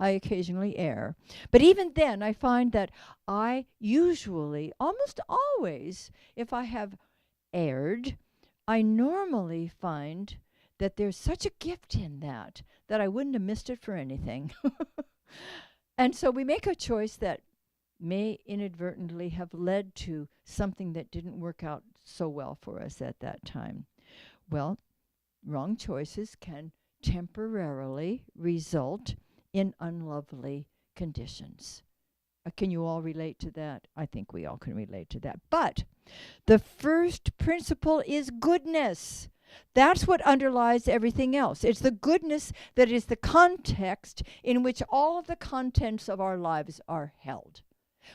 I occasionally err. But even then, I find that I usually, almost always, if I have erred, I normally find that there's such a gift in that I wouldn't have missed it for anything. And so we make a choice that may inadvertently have led to something that didn't work out so well for us at that time. Well, wrong choices can temporarily result in unlovely conditions. Can you all relate to that? I think we all can relate to that. But the first principle is goodness. That's what underlies everything else. It's the goodness that is the context in which all of the contents of our lives are held.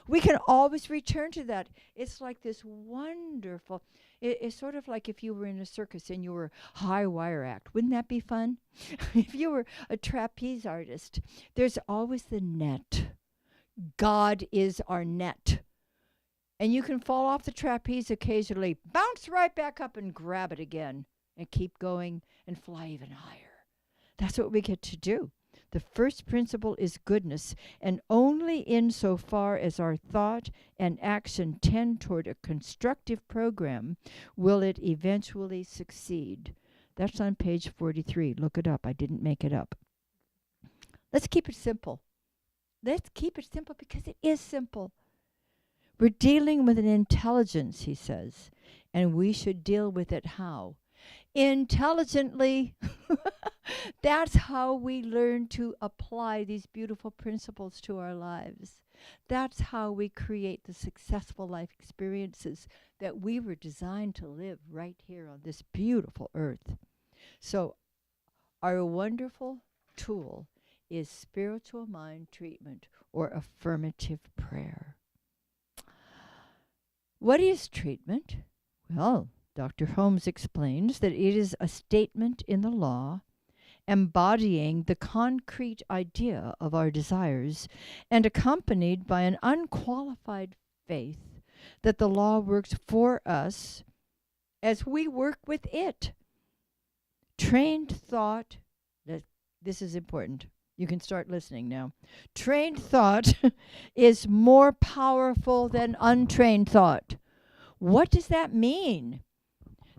We can always return to that. It's like this wonderful, it's sort of like if you were in a circus and you were high wire act. Wouldn't that be fun? If you were a trapeze artist, there's always the net. God is our net. And you can fall off the trapeze occasionally, bounce right back up and grab it again and keep going and fly even higher. That's what we get to do. The first principle is goodness, and only insofar as our thought and action tend toward a constructive program will it eventually succeed. That's on page 43. Look it up. I didn't make it up. Let's keep it simple. Let's keep it simple because it is simple. We're dealing with an intelligence, he says, and we should deal with it how? Intelligently. That's how we learn to apply these beautiful principles to our lives. That's how we create the successful life experiences that we were designed to live right here on this beautiful earth. So our wonderful tool is spiritual mind treatment or affirmative prayer. What is treatment? Well, Dr. Holmes explains that it is a statement in the law embodying the concrete idea of our desires and accompanied by an unqualified faith that the law works for us as we work with it. Trained thought, this is important. You can start listening now. Trained thought is more powerful than untrained thought. What does that mean?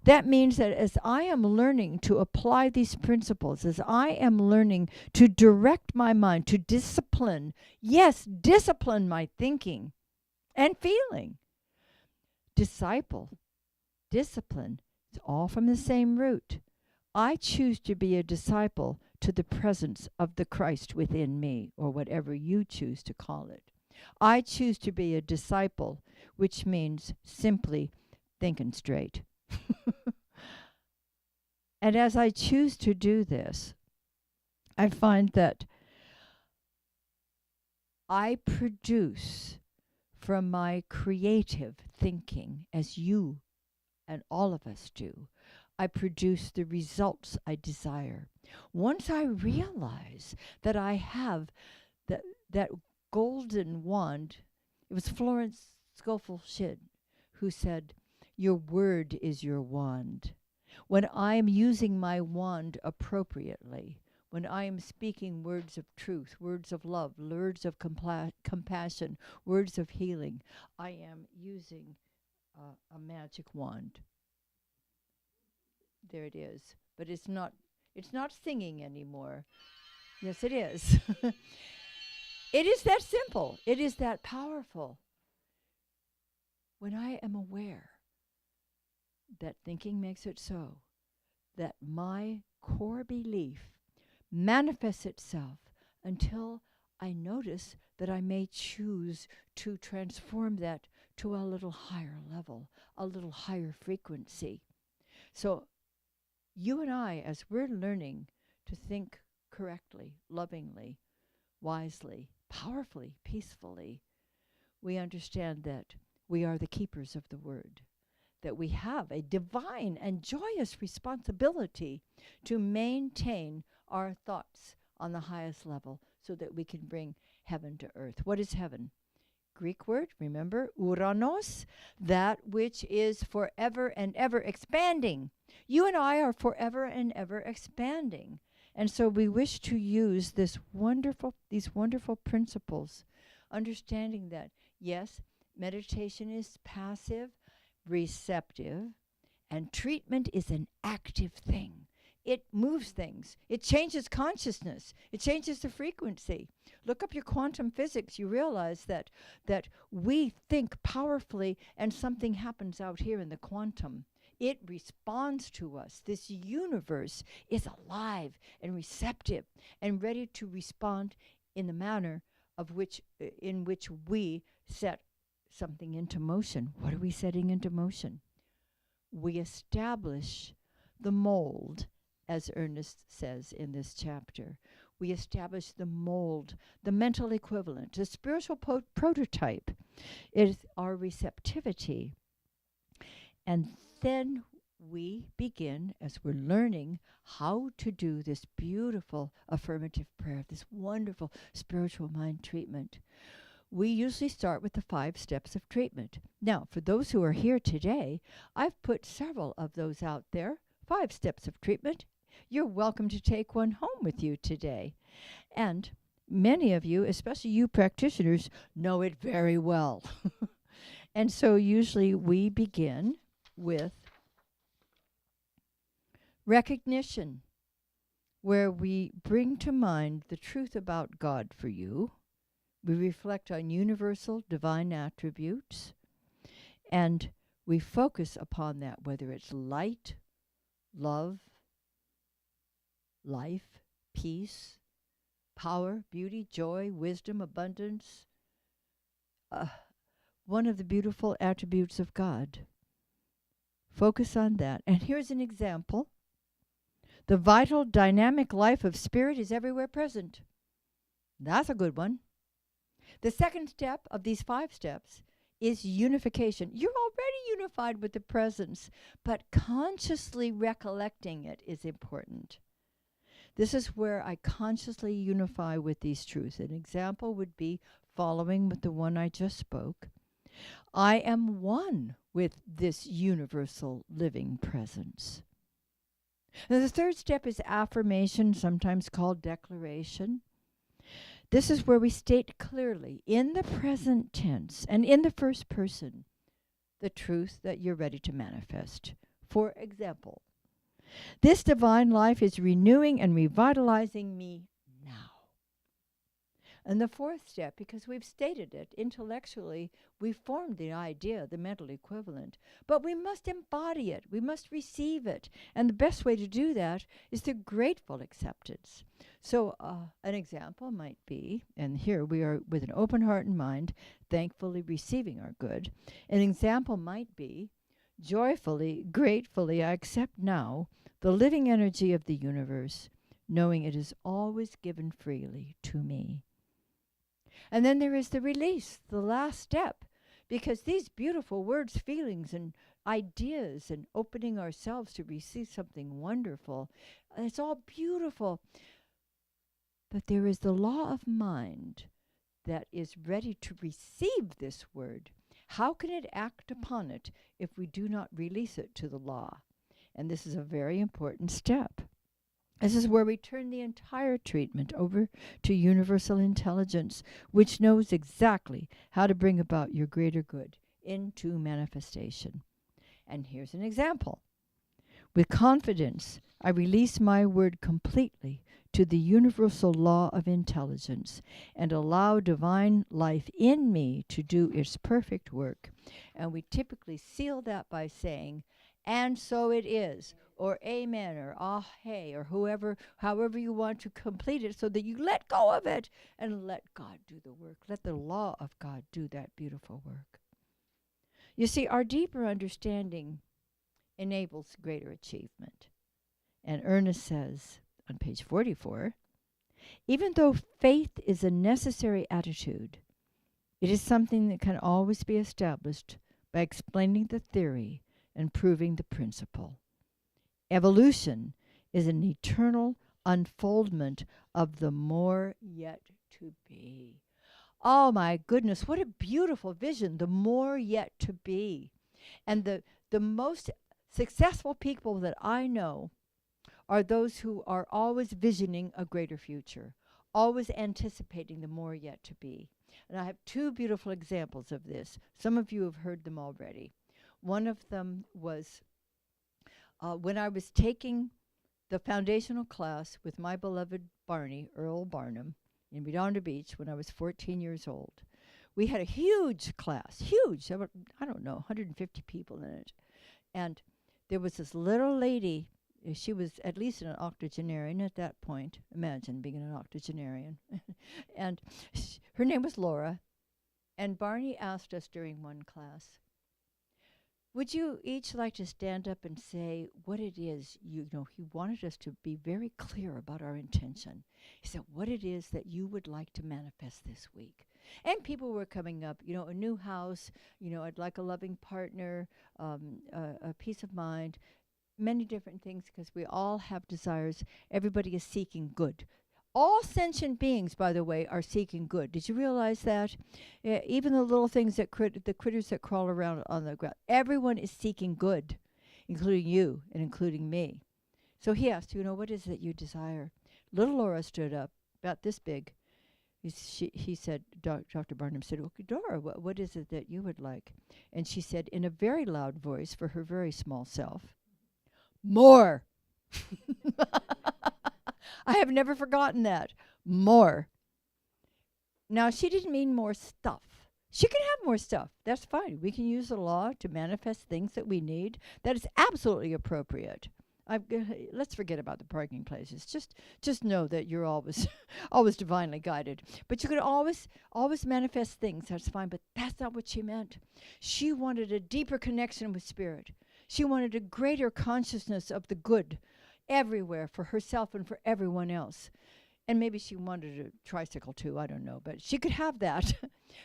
That means that as I am learning to apply these principles, as I am learning to direct my mind, to discipline, yes, discipline my thinking and feeling. Disciple, discipline, it's all from the same root. I choose to be a disciple to the presence of the Christ within me, or whatever you choose to call it. I choose to be a disciple, which means simply thinking straight. And as I choose to do this, I find that I produce from my creative thinking, as you and all of us do, I produce the results I desire. Once I realize that I have that golden wand, it was Florence Scofield Shedd who said, "Your word is your wand." When I am using my wand appropriately, when I am speaking words of truth, words of love, words of compassion, words of healing, I am using a magic wand. There it is. But it's not singing anymore. Yes, it is. It is that simple. It is that powerful. When I am aware that thinking makes it so, that my core belief manifests itself until I notice that I may choose to transform that to a little higher level, a little higher frequency. So you and I, as we're learning to think correctly, lovingly, wisely, powerfully, peacefully, we understand that we are the keepers of the word, that we have a divine and joyous responsibility to maintain our thoughts on the highest level so that we can bring heaven to earth. What is heaven? Greek word, remember, uranos, that which is forever and ever expanding. You and I are forever and ever expanding. And so we wish to use these wonderful principles, understanding that, yes, meditation is passive, receptive, and treatment is an active thing. It moves things. It changes consciousness. It changes the frequency. Look up your quantum physics. You realize that we think powerfully and something happens out here in the quantum. It responds to us. This universe is alive and receptive and ready to respond in the manner in which we set something into motion. What are we setting into motion? We establish the mold, as Ernest says in this chapter. We establish the mold, the mental equivalent, the spiritual prototype. It is our receptivity. And then we begin, as we're learning how to do this beautiful affirmative prayer, this wonderful spiritual mind treatment, we usually start with the 5 steps of treatment. Now, for those who are here today, I've put several of those out there, 5 steps of treatment. You're welcome to take one home with you today. And many of you, especially you practitioners, know it very well. And so usually we begin with recognition, where we bring to mind the truth about God for you. We reflect on universal divine attributes, and we focus upon that, whether it's light, love, life, peace, power, beauty, joy, wisdom, abundance, one of the beautiful attributes of God. Focus on that. And here's an example. The vital, dynamic life of spirit is everywhere present. That's a good one. The second step of these 5 steps is unification. You're already unified with the presence, but consciously recollecting it is important. This is where I consciously unify with these truths. An example would be following with the one I just spoke. I am one with this universal living presence. And the third step is affirmation, sometimes called declaration. This is where we state clearly, in the present tense and in the first person, the truth that you're ready to manifest. For example, this divine life is renewing and revitalizing me now. And the fourth step, because we've stated it intellectually, we've formed the idea, the mental equivalent, but we must embody it. We must receive it. And the best way to do that is through grateful acceptance. So an example might be, and here we are with an open heart and mind, thankfully receiving our good. An example might be, joyfully, gratefully, I accept now the living energy of the universe, knowing it is always given freely to me. And then there is the release, the last step, because these beautiful words, feelings, and ideas, and opening ourselves to receive something wonderful, it's all beautiful. But there is the law of mind that is ready to receive this word. How can it act upon it if we do not release it to the law? And this is a very important step. This is where we turn the entire treatment over to universal intelligence, which knows exactly how to bring about your greater good into manifestation. And here's an example. With confidence, I release my word completely to the universal law of intelligence and allow divine life in me to do its perfect work. And we typically seal that by saying, and so it is, or amen, or ah, hey, or however you want to complete it, so that you let go of it and let God do the work. Let the law of God do that beautiful work. You see, our deeper understanding enables greater achievement. And Ernest says on page 44, Even though faith is a necessary attitude, it is something that can always be established by explaining the theory and proving the principle. Evolution is an eternal unfoldment of the more yet to be. Oh my goodness, what a beautiful vision, the more yet to be. And the most successful people that I know are those who are always visioning a greater future, always anticipating the more yet to be. And I have two beautiful examples of this. Some of you have heard them already. One of them was when I was taking the foundational class with my beloved Barney, Earl Barnum, in Redondo Beach when I was 14 years old. We had a huge class, huge, I don't know, 150 people in it. And there was this little lady, she was at least an octogenarian at that point. Imagine being an octogenarian. And her name was Laura. And Barney asked us during one class, would you each like to stand up and say what it is, he wanted us to be very clear about our intention. He said, what it is that you would like to manifest this week. And people were coming up, a new house, I'd like a loving partner, a peace of mind, many different things, because we all have desires. Everybody is seeking good. All sentient beings, by the way, are seeking good. Did you realize that? Even the little things that the critters that crawl around on the ground, everyone is seeking good, including you and including me. So he asked, what is it you desire? Little Laura stood up, about this big. He said, Dr. Barnum said, okay, Dora, what is it that you would like? And she said in a very loud voice for her very small self, more. I have never forgotten that. More. Now, she didn't mean more stuff. She can have more stuff. That's fine. We can use the law to manifest things that we need. That is absolutely appropriate. Let's forget about the parking places. Just know that you're always always divinely guided. But you can always manifest things. That's fine. But that's not what she meant. She wanted a deeper connection with Spirit. She wanted a greater consciousness of the good everywhere for herself and for everyone else. And maybe she wanted a tricycle too, I don't know, but she could have that.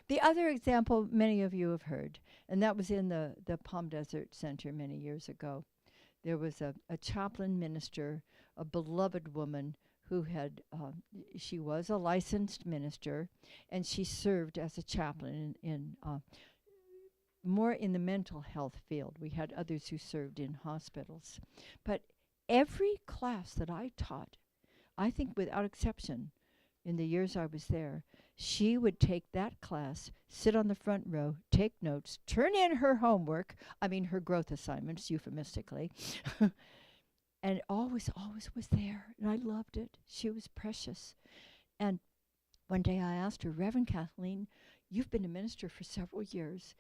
The other example many of you have heard, and that was in the Palm Desert Center many years ago. There was a chaplain minister, a beloved woman who had, she was a licensed minister, and she served as a chaplain in more in the mental health field. We had others who served in hospitals. But every class that I taught, I think without exception, in the years I was there, she would take that class, sit on the front row, take notes, turn in her homework, her growth assignments, euphemistically, and always was there. And I loved it. She was precious. And one day I asked her, Reverend Kathleen, you've been a minister for several years,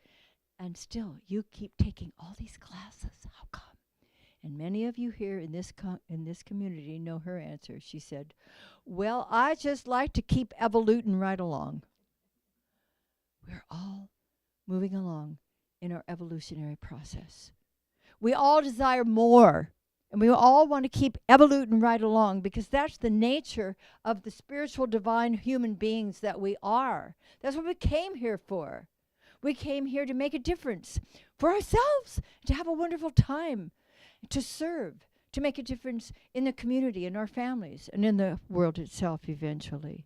and still you keep taking all these classes. How come? And many of you here in this community know her answer. She said, well, I just like to keep evoluting right along. We're all moving along in our evolutionary process. We all desire more, and we all want to keep evoluting right along because that's the nature of the spiritual, divine human beings that we are. That's what we came here for. We came here to make a difference for ourselves, to have a wonderful time, to serve, to make a difference in the community, in our families, and in the world itself eventually.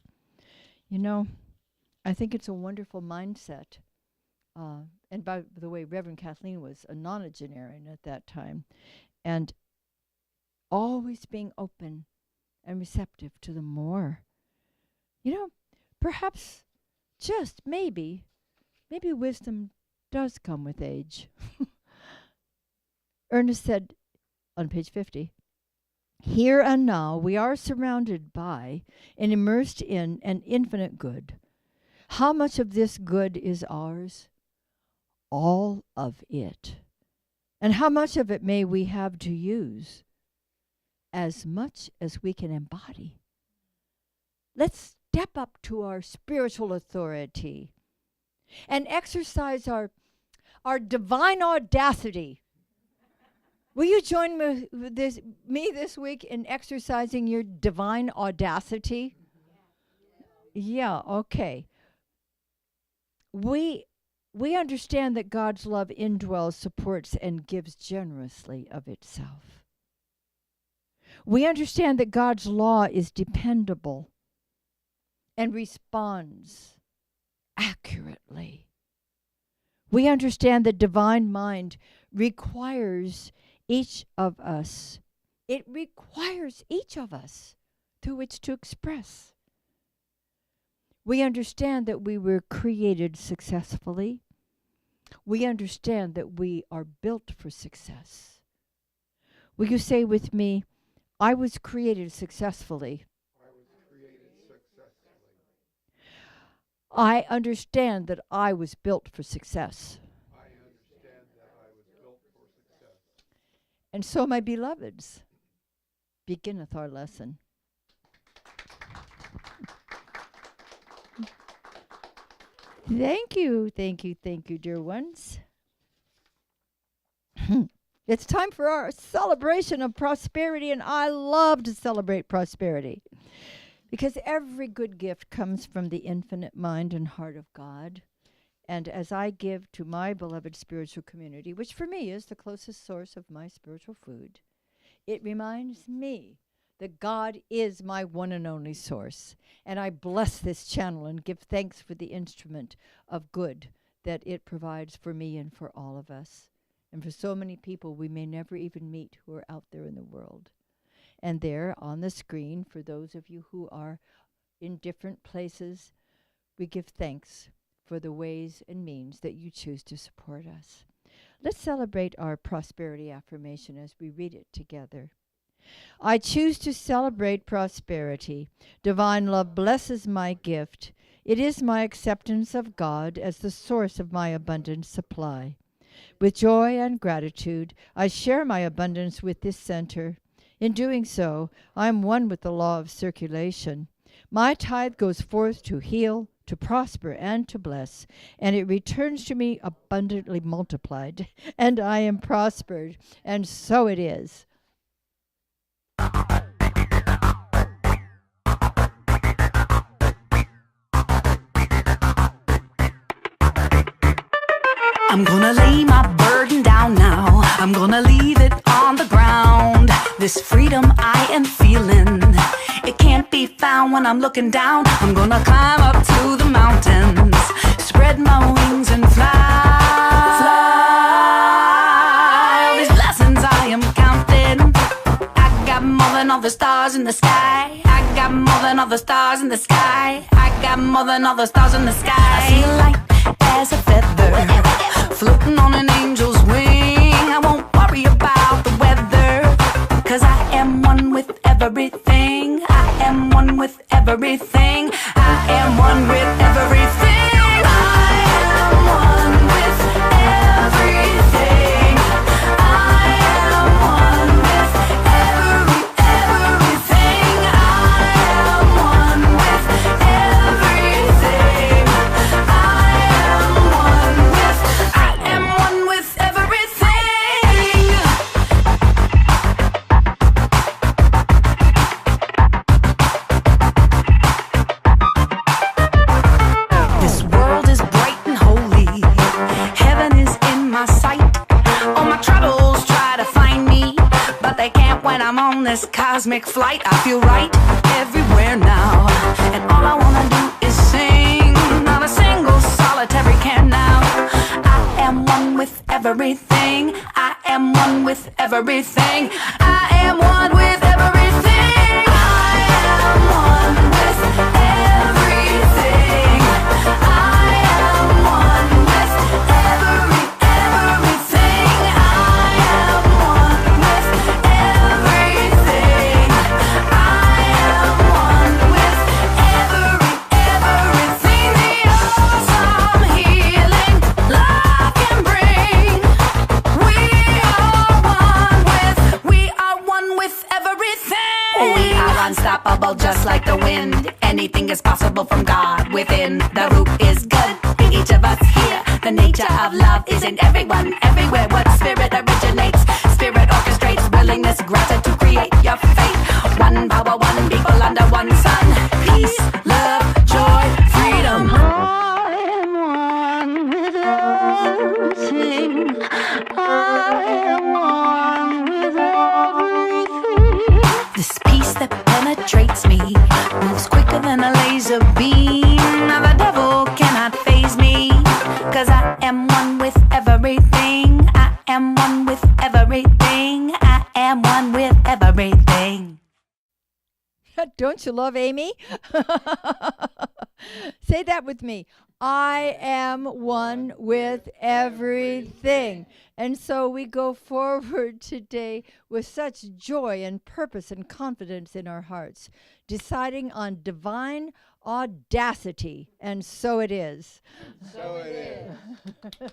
I think it's a wonderful mindset. And by the way, Reverend Kathleen was a nonagenarian at that time. And always being open and receptive to the more. Perhaps, just maybe wisdom does come with age. Ernest said on page 50, here and now we are surrounded by and immersed in an infinite good. How much of this good is ours? All of it. And how much of it may we have to use? As much as we can embody. Let's step up to our spiritual authority and exercise our divine audacity. Will you join me this week in exercising your divine audacity? Yeah, okay. We understand that God's love indwells, supports, and gives generously of itself. We understand that God's law is dependable and responds accurately. We understand that divine mind requires each of us. It requires each of us through which to express. We understand that we were created successfully. We understand that we are built for success. Will you say with me, I was created successfully. I understand that I was built for success. And so, my beloveds, beginneth our lesson. Thank you, dear ones. It's time for our celebration of prosperity, and I love to celebrate prosperity because every good gift comes from the infinite mind and heart of God. And as I give to my beloved spiritual community, which for me is the closest source of my spiritual food, it reminds me that God is my one and only source. And I bless this channel and give thanks for the instrument of good that it provides for me and for all of us. And for so many people we may never even meet who are out there in the world. And there on the screen, for those of you who are in different places, we give thanks for the ways and means that you choose to support us. Let's celebrate our prosperity affirmation as we read it together. I choose to celebrate prosperity. Divine love blesses my gift. It is my acceptance of God as the source of my abundant supply. With joy and gratitude, I share my abundance with this center. In doing so, I am one with the law of circulation. My tithe goes forth to heal, to prosper, and to bless, and it returns to me abundantly multiplied, and I am prospered, and so it is. I'm gonna lay my burden down now. I'm gonna leave it on the ground. This freedom I am feeling, it can't be found when I'm looking down. I'm gonna climb up to the mountains, spread my wings and fly. All these blessings I am counting. I got more than all the stars in the sky. I got more than all the stars in the sky. I got more than all the stars in the sky. I feel light as a feather, floating on an angel's wing. I won't worry about the weather, 'cause I am one with everything. I am one with everything. I am one with everything. I am one with everything. I am one with everything. I am one with everything. I am one with everything. This world is bright and holy. Heaven is in my sight. All my troubles try to find me, but they can't when I'm on this cosmic flight. I feel right everywhere now, and all I wanna do is sing. Not a single solitary care now. I am one with everything. I am one with everything. I am one with everything. I am one with everything. I am one with everything. I am one with everything. I am one with everything. The awesome healing love can bring. We are one with everything. We are unstoppable just like the wind. Anything is possible from God within. The root is good in each of us here. The nature of love is in everyone, everywhere. What spirit originates, spirit orchestrates. Willingness granted to create your fate. One power, one people under one sun. Peace, love, joy. penetrates me, moves quicker than a laser beam. Now the devil cannot faze me, 'cause I am one with everything. I am one with everything. I am one with everything. Don't you love Amy? Say that with me. I am one with everything. And so we go forward today with such joy and purpose and confidence in our hearts, deciding on divine audacity. And so it is. So it is.